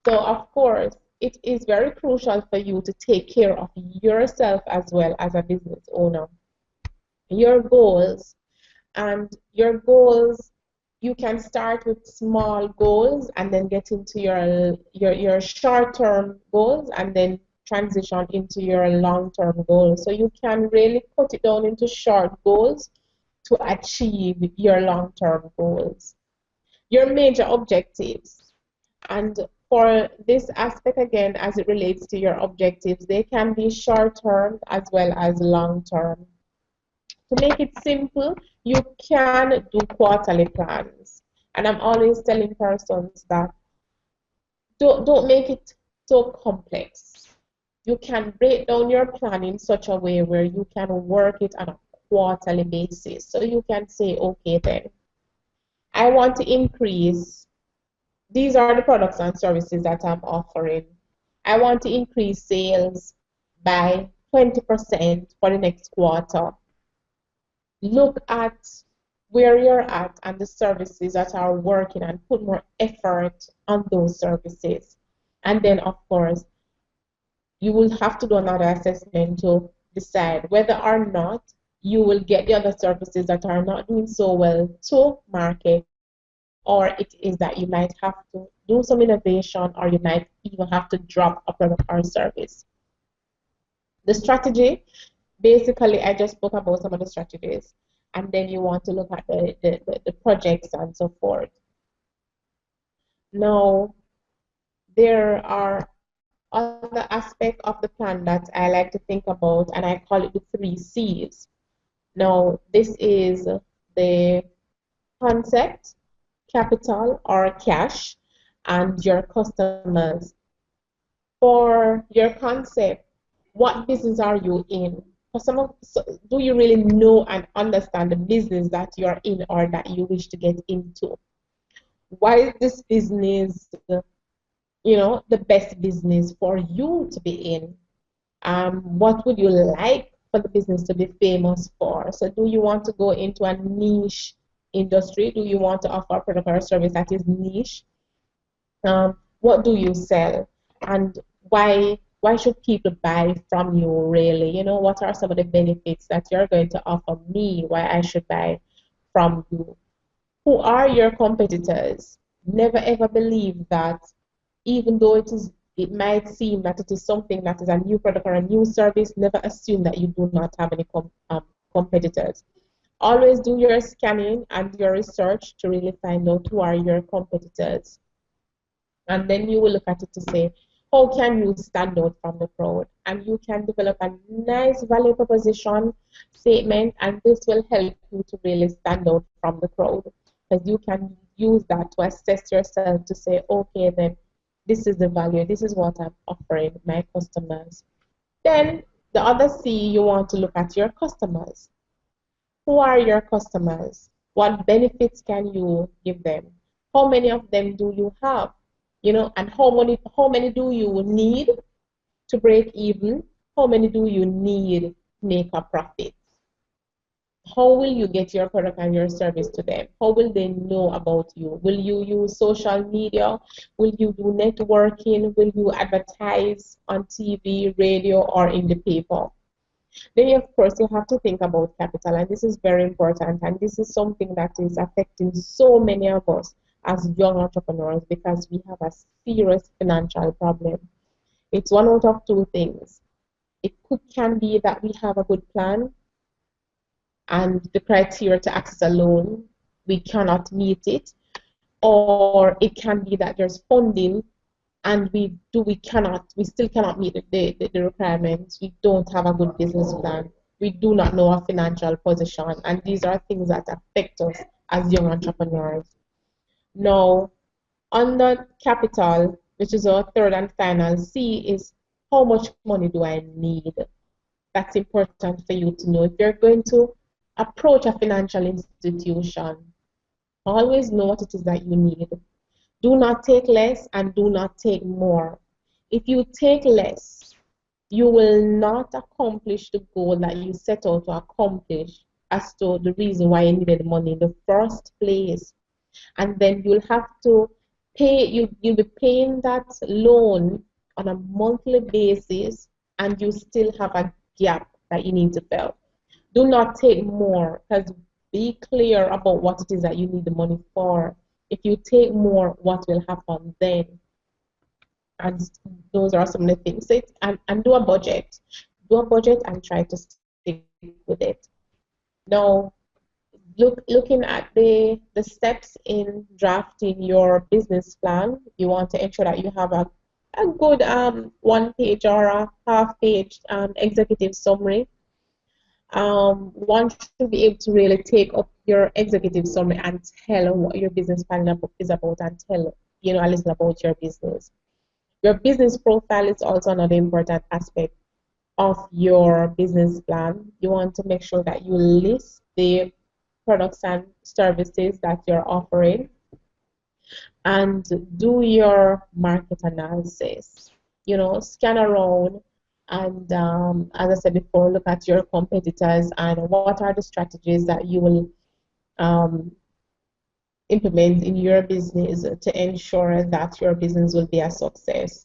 Speaker 1: So of course, it is very crucial for you to take care of yourself as well as a business owner. Your goals, you can start with small goals and then get into your short-term goals and then transition into your long-term goals. So you can really put it down into short goals to achieve your long-term goals. Your major objectives. And For this aspect, again, as it relates to your objectives, they can be short term as well as long term. To make it simple, you can do quarterly plans. And I'm always telling persons that don't make it so complex. You can break down your plan in such a way where you can work it on a quarterly basis. So you can say, okay, then I want to increase, these are the products and services that I'm offering. I want to increase sales by 20% for the next quarter. Look at where you're at and the services that are working and put more effort on those services. And then, of course, you will have to do another assessment to decide whether or not you will get the other services that are not doing so well to market, or it is that you might have to do some innovation, or you might even have to drop a product or service. The strategy, basically, I just spoke about some of the strategies, and then you want to look at the projects and so forth. Now, there are other aspects of the plan that I like to think about, and I call it the 3 C's. Now, this is the concept, capital or cash, and your customers. For your concept, what business are you in? For some of, so do you really know and understand the business that you're in or that you wish to get into? Why is this business, the best business for you to be in? What would you like for the business to be famous for? So do you want to go into a niche industry? Do you want to offer a product or a service that is niche? What do you sell? And why should people buy from you really? What are some of the benefits that you're going to offer me why I should buy from you? Who are your competitors? Never ever believe that even though it might seem that it is something that is a new product or a new service, never assume that you do not have any competitors. Always do your scanning and your research to really find out who are your competitors. And then you will look at it to say, how can you stand out from the crowd? And you can develop a nice value proposition statement, and this will help you to really stand out from the crowd. Because you can use that to assess yourself to say, okay, then this is the value, this is what I'm offering my customers. Then the other C, you want to look at your customers. Who are your customers? What benefits can you give them? How many of them do you have? And how many do you need to break even? How many do you need to make a profit? How will you get your product and your service to them? How will they know about you? Will you use social media? Will you do networking? Will you advertise on TV, radio, or in the paper? Then, of course, you have to think about capital, and this is very important, and this is something that is affecting so many of us as young entrepreneurs because we have a serious financial problem. It's one out of 2 things. It can be that we have a good plan, and the criteria to access a loan, we cannot meet it, or it can be that there's funding and we still cannot meet the requirements. We don't have a good business plan. We do not know our financial position, and these are things that affect us as young entrepreneurs. Now, under capital, which is our third and final C, is how much money do I need? That's important for you to know. If you're going to approach a financial institution, always know what it is that you need. Do not take less and do not take more. If you take less, you will not accomplish the goal that you set out to accomplish as to the reason why you needed money in the first place. And then you'll have to pay, you'll be paying that loan on a monthly basis, and you still have a gap that you need to fill. Do not take more, because be clear about what it is that you need the money for. If you take more, what will happen then? And those are some of the things. And do a budget. Do a budget and try to stick with it. Now, Looking at the steps in drafting your business plan, you want to ensure that you have a good one page or a half page executive summary. One should be able to really take up your executive summary and tell what your business plan is about, and tell a little about your business. Your business profile is also another important aspect of your business plan. You want to make sure that you list the products and services that you're offering, and do your market analysis. Scan around and, as I said before, look at your competitors and what are the strategies that you will um, implement in your business to ensure that your business will be a success.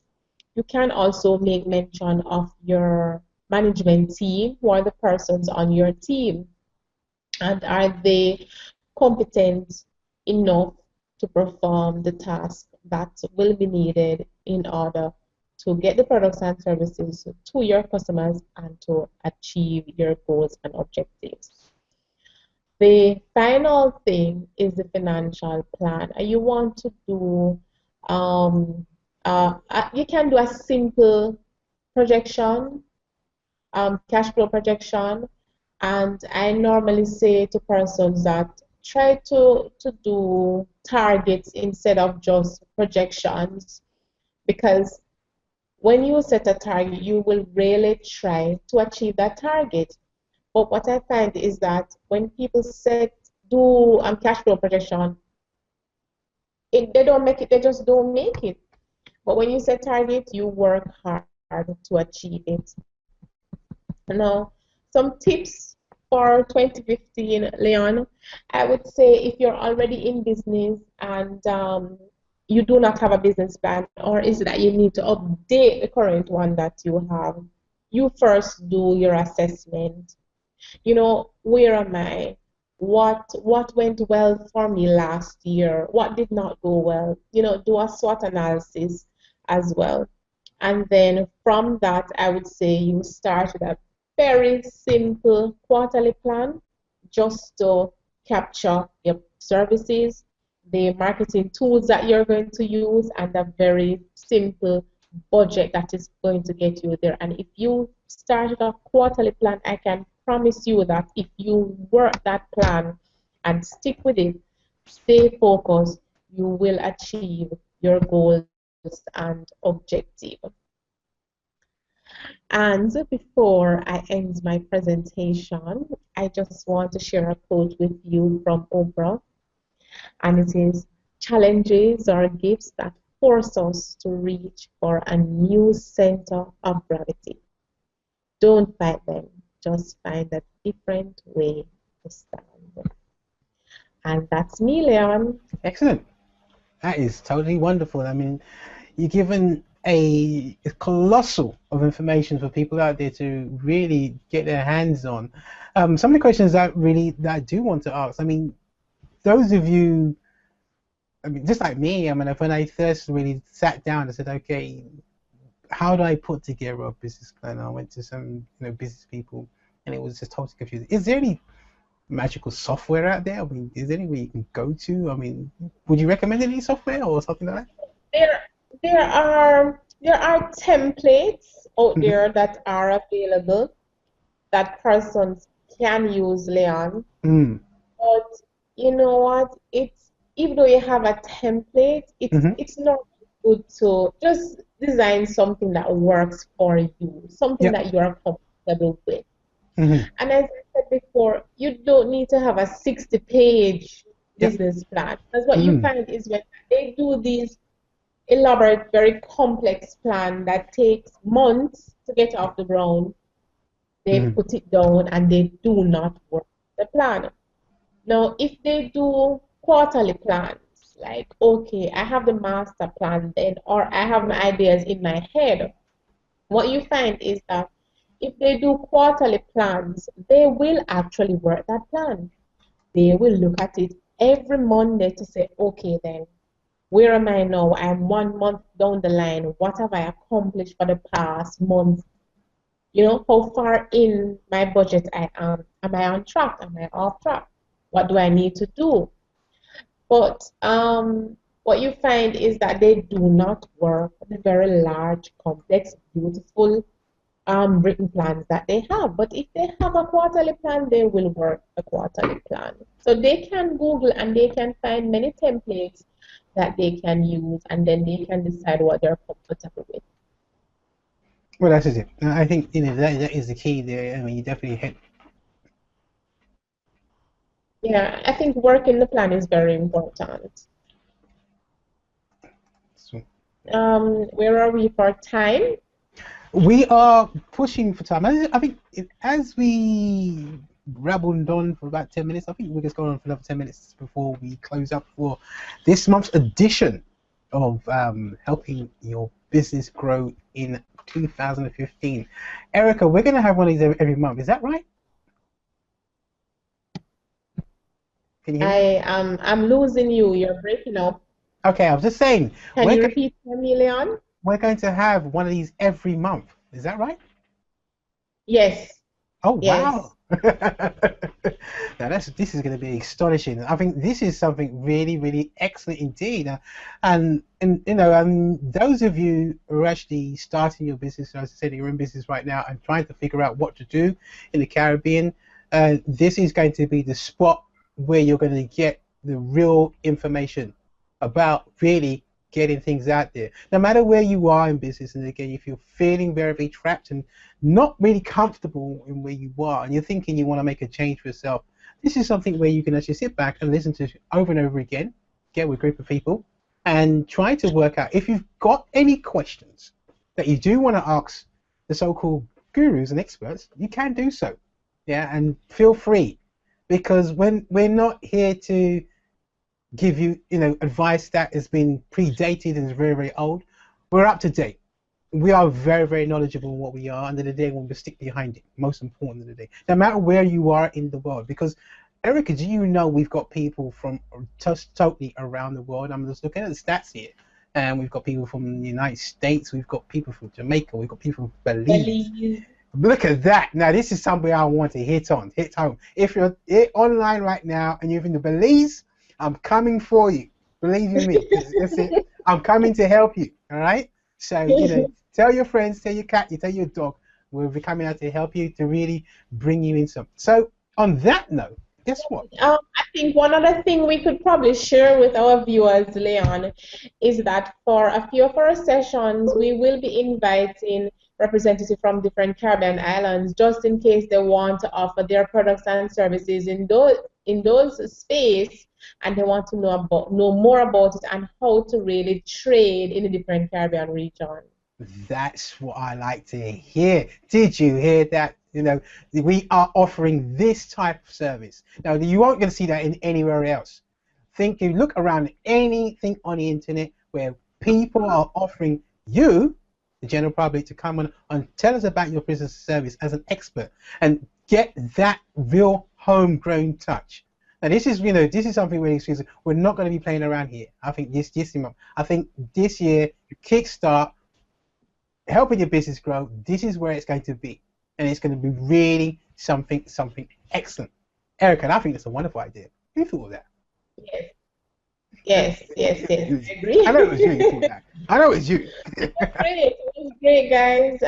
Speaker 1: You can also make mention of your management team. Who are the persons on your team, and are they competent enough to perform the task that will be needed in order to get the products and services to your customers and to achieve your goals and objectives. The final thing is the financial plan. You want to do, you can do a simple projection, cash flow projection, and I normally say to persons that try to do targets instead of just projections, because when you set a target, you will really try to achieve that target. But what I find is that when people do cash flow projection, they don't make it, they just don't make it. But when you set target, you work hard to achieve it. Now, some tips for 2015, Leon. I would say if you're already in business and you do not have a business plan, or is it that you need to update the current one that you have, you first do your assessment. Where am I? What went well for me last year? What did not go well? Do a SWOT analysis as well. And then from that, I would say you start with a very simple quarterly plan just to capture your services, the marketing tools that you're going to use, and a very simple budget that is going to get you there. And if you started a quarterly plan, I can promise you that if you work that plan and stick with it, stay focused, you will achieve your goals and objective. And before I end my presentation, I just want to share a quote with you from Oprah, and it is, "Challenges are gifts that force us to reach for a new center of gravity. Don't fight them, just find a different way to stand." And that's me, Leon.
Speaker 2: Excellent. That is totally wonderful. I mean, you've given a colossal of information for people out there to really get their hands on. Some of the questions that I do want to ask. I mean, those of you, I mean, just like me, I mean, when I first really sat down and said, okay, how do I put together a business plan? I went to some, business people, and it was just totally confusing. Is there any magical software out there? I mean, is there anywhere you can go to? I mean, would you recommend any software or something like that?
Speaker 1: There are templates out there that are available that persons can use, Leon. But you know what? Even though you have a template, it's not good to just design something that works for you, something that you are comfortable with. And as I said before, you don't need to have a 60-page business plan. Because what you find is when they do these elaborate, very complex plan that takes months to get off the ground, they put it down and they do not work the plan. Now, if they do quarterly plans, like, okay, I have the master plan then, or I have my ideas in my head, what you find is that if they do quarterly plans, they will actually work that plan. They will look at it every Monday to say, okay, then, where am I now? I'm 1 month down the line. What have I accomplished for the past month? How far in my budget I am. Am I on track? Am I off track? What do I need to do? But what you find is that they do not work the very large, complex, beautiful written plans that they have. But if they have a quarterly plan, they will work a quarterly plan. So they can Google and they can find many templates that they can use, and then they can decide what they're comfortable with.
Speaker 2: Well, that's it. I think that is the key there. I mean, you definitely hit.
Speaker 1: Yeah, I think working the plan is very important.
Speaker 2: So,
Speaker 1: Where are we for time?
Speaker 2: we are pushing for time. I think as we rabbled on for about 10 minutes, I think we're just going on for another 10 minutes before we close up for this month's edition of helping your business grow in 2015. Erica, we're going to have one of these every month. Is that right? Can you hear me?
Speaker 1: I'm losing you. You're breaking up.
Speaker 2: Okay, I was just saying,
Speaker 1: Can you repeat for me, Leon?
Speaker 2: we're going to have one of these every month. Is that right?
Speaker 1: Yes.
Speaker 2: Oh,
Speaker 1: Yes.
Speaker 2: wow. Now this is going to be astonishing. I think this is something really, really excellent indeed. And those of you who are actually starting your business, as I said, you're in business right now and trying to figure out what to do in the Caribbean, this is going to be the spot where you're going to get the real information about really getting things out there. No matter where you are in business, and again, if you're feeling very, very trapped and not really comfortable in where you are, and you're thinking you want to make a change for yourself, this is something where you can actually sit back and listen to over and over again, get with a group of people, and try to work out if you've got any questions that you do want to ask the so-called gurus and experts, you can do so. Yeah, and feel free, because when we're not here to give you, advice that has been predated and is very, very old. We're up to date. We are very, very knowledgeable in what we are. End of the day, when we stick behind it, most important of the day, no matter where you are in the world. Because, Erica, do you know we've got people from just totally around the world? I'm just looking at the stats here, and we've got people from the United States, we've got people from Jamaica, we've got people from Belize. Look at that. Now, this is something I want to hit home. If you're online right now and you're in the Belize, I'm coming for you. Believe you me. That's it. I'm coming to help you. All right. So tell your friends, tell your cat, you tell your dog. We'll be coming out to help you to really bring you in some. So on that note, guess what?
Speaker 1: I think one other thing we could probably share with our viewers, Leon, is that for a few of our sessions, we will be inviting representatives from different Caribbean islands, just in case they want to offer their products and services in those space, and they want to know more about it and how to really trade in the different Caribbean regions.
Speaker 2: That's what I like to hear. Did you hear that? We are offering this type of service. Now, you won't going to see that in anywhere else. You look around anything on the internet where people are offering you, the general public, to come on and tell us about your business service as an expert and get that real homegrown touch. Now, this is something really exclusive. We're not going to be playing around here. I think this year, Kickstart, helping your business grow, this is where it's going to be, and it's going to be really something excellent. Erica, I think that's a wonderful idea. Who thought of that?
Speaker 1: Yes. Agree.
Speaker 2: I know it was you who thought that. I know it was you.
Speaker 1: It was great, guys.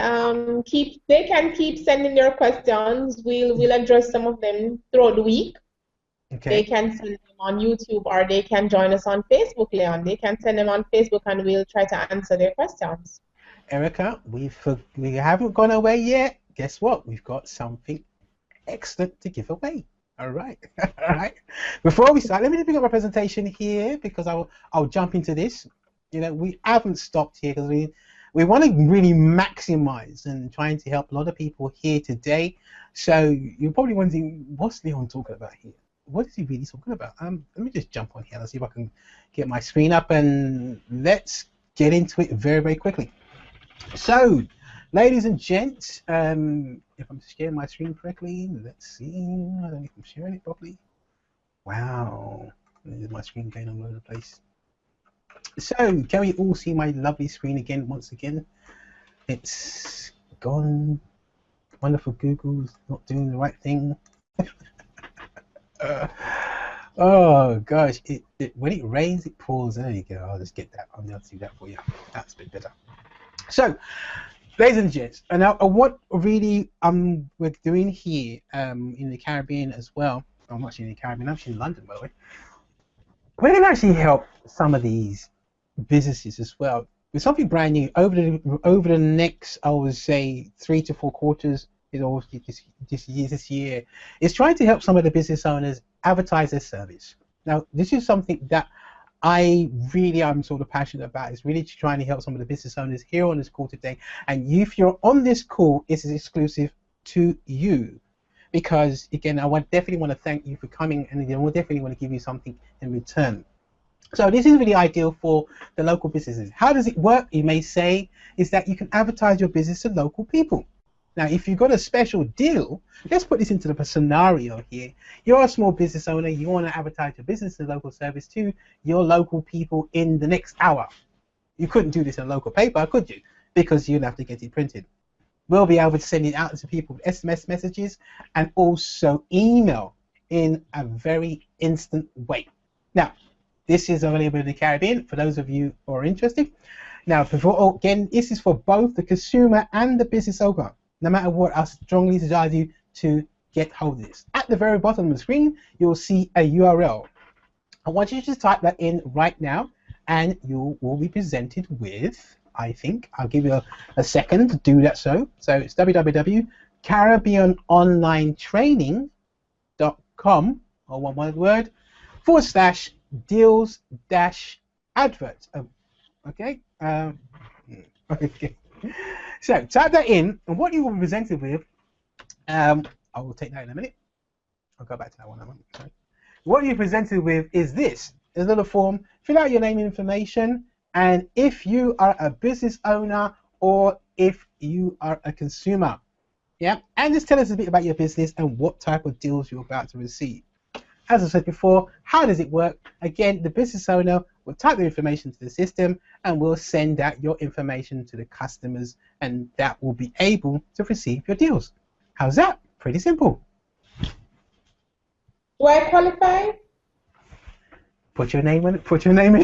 Speaker 1: They can keep sending their questions. We'll address some of them throughout the week. Okay. They can send them on YouTube, or they can join us on Facebook, Leon. They can send them on Facebook, and we'll try to answer their questions.
Speaker 2: Erica, we haven't gone away yet. Guess what? We've got something excellent to give away. All right. All right. Before we start, let me pick up my presentation here, because I'll jump into this. We haven't stopped here because we want to really maximize and trying to help a lot of people here today. So you're probably wondering, what's Leon talking about here? What is he really talking about? Let me just jump on here and see if I can get my screen up, and let's get into it very, very quickly. So, ladies and gents, if I'm sharing my screen correctly, let's see. I don't know if I'm sharing it properly. Wow, my screen going all over the place. So, can we all see my lovely screen again? Once again, it's gone. Wonderful Google's not doing the right thing. Oh gosh, when it rains, it pours. There you go. I'll just get that. I'll do that for you. That's a bit better. So, ladies and gents, and now what really we're doing here in the Caribbean as well. I'm not actually in the Caribbean. I'm actually in London, by the way. We're going to actually help some of these businesses as well with something brand new over the next, I would say, 3 to 4 quarters. This year is trying to help some of the business owners advertise their service. Now, this is something that I really am sort of passionate about. Is really trying to help some of the business owners here on this call today. And if you're on this call, it is exclusive to you, because again, I would definitely want to thank you for coming, and I will definitely want to give you something in return. So this is really ideal for the local businesses. How does it work? You may say is that you can advertise your business to local people. Now, if you've got a special deal, let's put this into the scenario here. You're a small business owner. You want to advertise your business and local service to your local people in the next hour. You couldn't do this in a local paper, could you? Because you'd have to get it printed. We'll be able to send it out to people with SMS messages and also email in a very instant way. Now, this is available in the Caribbean for those of you who are interested. Now, again, this is for both the consumer and the business owner. No matter what, I strongly advise you to get hold of this. At the very bottom of the screen, you'll see a URL. I want you to type that in right now, and you will be presented with, I think, I'll give you a second to do that. So it's www.caribbeanonlinetraining.com, or one word, /deals-advert. Okay. Okay. So type that in, and what you will be presented with, I will take that in a minute. I'll go back to that one. Sorry. What you're presented with is this: a little form. Fill out your name and information, and if you are a business owner or if you are a consumer, yeah, and just tell us a bit about your business and what type of deals you're about to receive. As I said before, how does it work? Again, the business owner will type the information to the system and will send out your information to the customers, and that will be able to receive your deals. How's that? Pretty simple.
Speaker 1: Do I qualify?
Speaker 2: Put your name in. Put your name in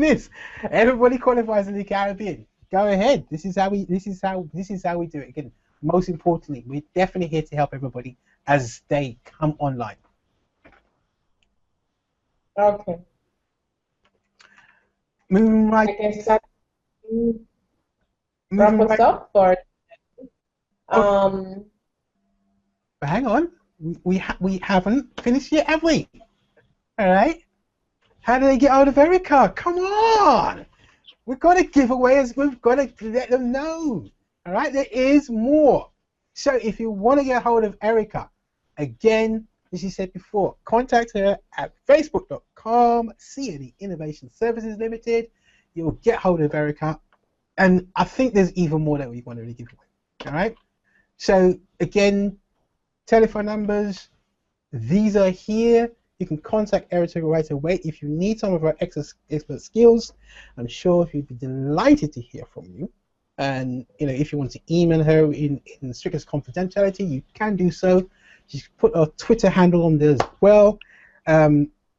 Speaker 2: this. Everybody qualifies in the Caribbean. Go ahead. This is how we do it. Again, most importantly, we're definitely here to help everybody as they come online.
Speaker 1: Okay.
Speaker 2: Moving right.
Speaker 1: I guess that wrap us up for.
Speaker 2: But hang on, we haven't finished yet, have we? All right. How do they get out of Erica? Come on, we've got to give away, as we've got to let them know. All right, there is more. So if you want to get hold of Erica, again, as you said before, contact her at facebook.com, CNE Innovation Services Limited. You'll get hold of Erica, and I think there's even more that we want to really give away. All right. So again, telephone numbers, these are here. You can contact Erica right away if you need some of our expert skills. I'm sure she'd be delighted to hear from you. And if you want to email her in strictest confidentiality, you can do so. She's put a Twitter handle on there as well.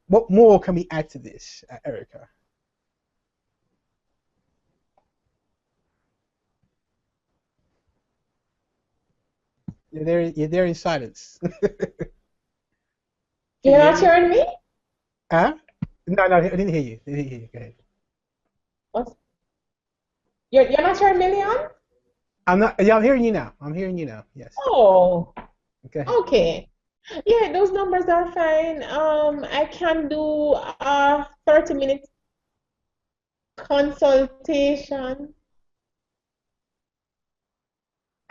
Speaker 2: What more can we add to this, Erica? You're there in silence.
Speaker 1: You're not hearing me?
Speaker 2: Huh? No, I didn't hear you. Go ahead.
Speaker 1: What? You're not hearing me, Leon?
Speaker 2: I'm not. Yeah, I'm hearing you now. Yes.
Speaker 1: Oh.
Speaker 2: Okay.
Speaker 1: Yeah, those numbers are fine. I can do a 30-minute consultation.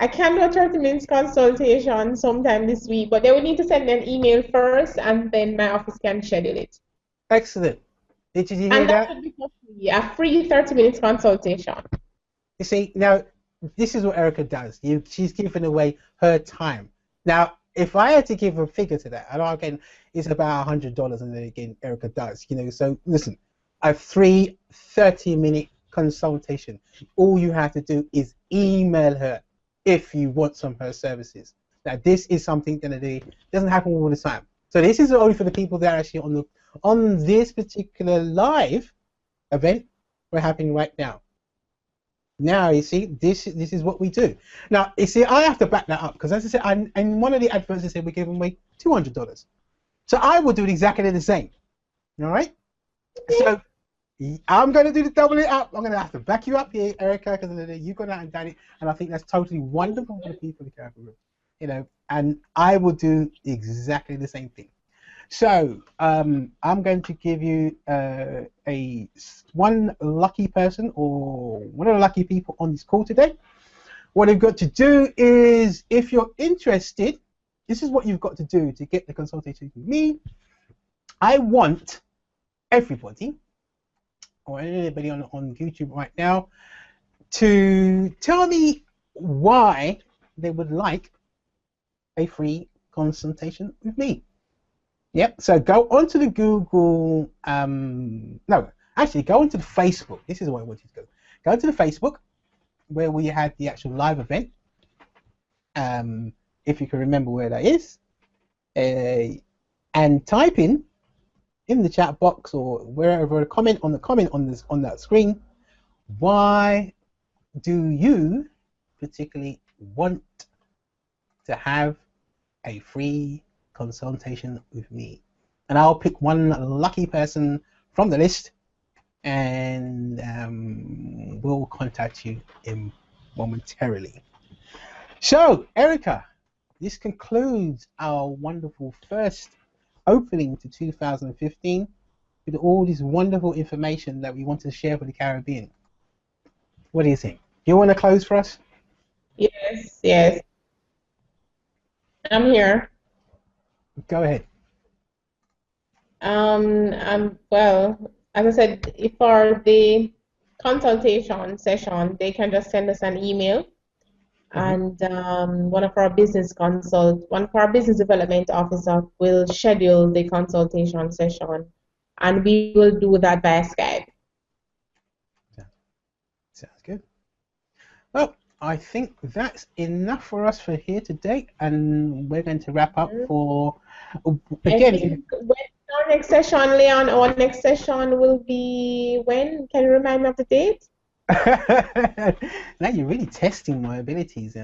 Speaker 1: I can do a 30 minutes consultation sometime this week, but they would need to send me an email first, and then my office can schedule it.
Speaker 2: Excellent. Did you hear
Speaker 1: and
Speaker 2: that?
Speaker 1: Would be for free, a free 30 minutes consultation.
Speaker 2: You see, now this is what Erica does. She's giving away her time. Now, if I had to give a figure to that, and again, it's about $100, and then again, Erica does. So listen, a free 30-minute consultation. All you have to do is email her if you want some of her services. Now, this is something that doesn't happen all the time. So this is only for the people that are actually on this particular live event we're having right now. Now you see, this is what we do. Now you see, I have to back that up because, as I said, in one of the adverts I said we're giving away $200. So I will do exactly the same. All right. So I'm going to do the double it up. I'm going to have to back you up here, Erica, because you've gone out and done it, and I think that's totally wonderful for the people who can, you know. And I will do exactly the same thing. So I'm going to give you one lucky person, or one of the lucky people on this call today. What you've got to do is, if you're interested, this is what you've got to do to get the consultation with me. I want everybody, or anybody on YouTube right now, to tell me why they would like a free consultation with me. Yep, so go onto the Google, no, actually go onto the Facebook. This is what I want you to go. Go to the Facebook where we had the actual live event, if you can remember where that is, and type in the chat box or wherever, comment on that screen, why do you particularly want to have a free consultation with me? And I'll pick one lucky person from the list, and we'll contact you momentarily. So, Erica, this concludes our wonderful first opening to 2015 with all this wonderful information that we want to share with the Caribbean. What do you think? You want to close for us?
Speaker 1: Yes, yes. I'm here.
Speaker 2: Go ahead.
Speaker 1: Well, as I said, for the consultation session, they can just send us an email, and one of our business development officer will schedule the consultation session, and we will do that via Skype.
Speaker 2: Sounds good. Well, I think that's enough for us for here today, and we're going to wrap up for again.
Speaker 1: When our next session, Leon, our next session will be when? Can you remind me of the date?
Speaker 2: Now you're really testing my abilities.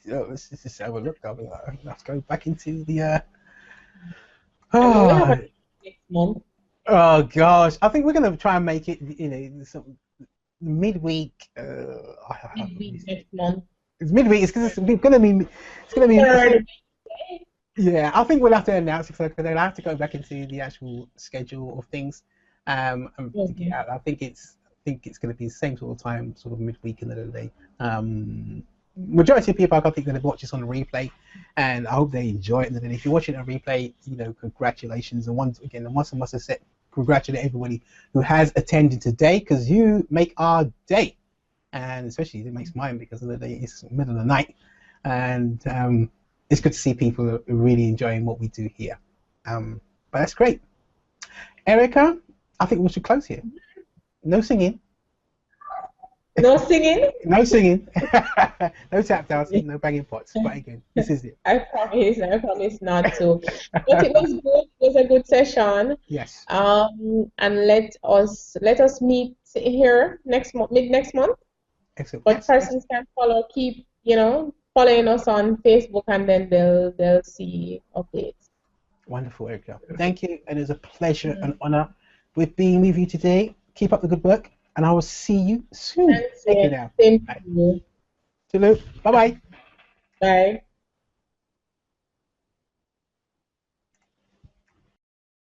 Speaker 2: Let's just have a look. Let's go back into the.
Speaker 1: Next month.
Speaker 2: Oh gosh, I think we're gonna try and make it. You know, some midweek.
Speaker 1: Midweek next month.
Speaker 2: It's midweek. It's gonna be.
Speaker 1: Third.
Speaker 2: Yeah, I think we'll have to announce it because they'll have to go back into the actual schedule of things. I think it's going to be the same sort of time, sort of midweek in the day. Majority of people, I think, going to watch this on a replay, and I hope they enjoy it. And then if you're watching a replay, you know, congratulations. And once again, I must have said, congratulate everybody who has attended today, because you make our day, and especially it makes mine because of the day it's middle of the night, and it's good to see people really enjoying what we do here. But that's great. Erica, I think we should close here. No singing.
Speaker 1: No singing?
Speaker 2: No singing. No tap dancing, no banging pots. But again, this is it.
Speaker 1: I promise not to. But it was good. It was a good session.
Speaker 2: Yes.
Speaker 1: And let us meet here next month, next month.
Speaker 2: Excellent.
Speaker 1: But persons can keep following us on Facebook, and then they'll see updates.
Speaker 2: Wonderful, Erica. Thank you, and it's a pleasure and honor with being with you today. Keep up the good work, and I will see you soon.
Speaker 1: Take
Speaker 2: care now.
Speaker 1: Same to you.
Speaker 2: Bye-bye.
Speaker 1: Bye.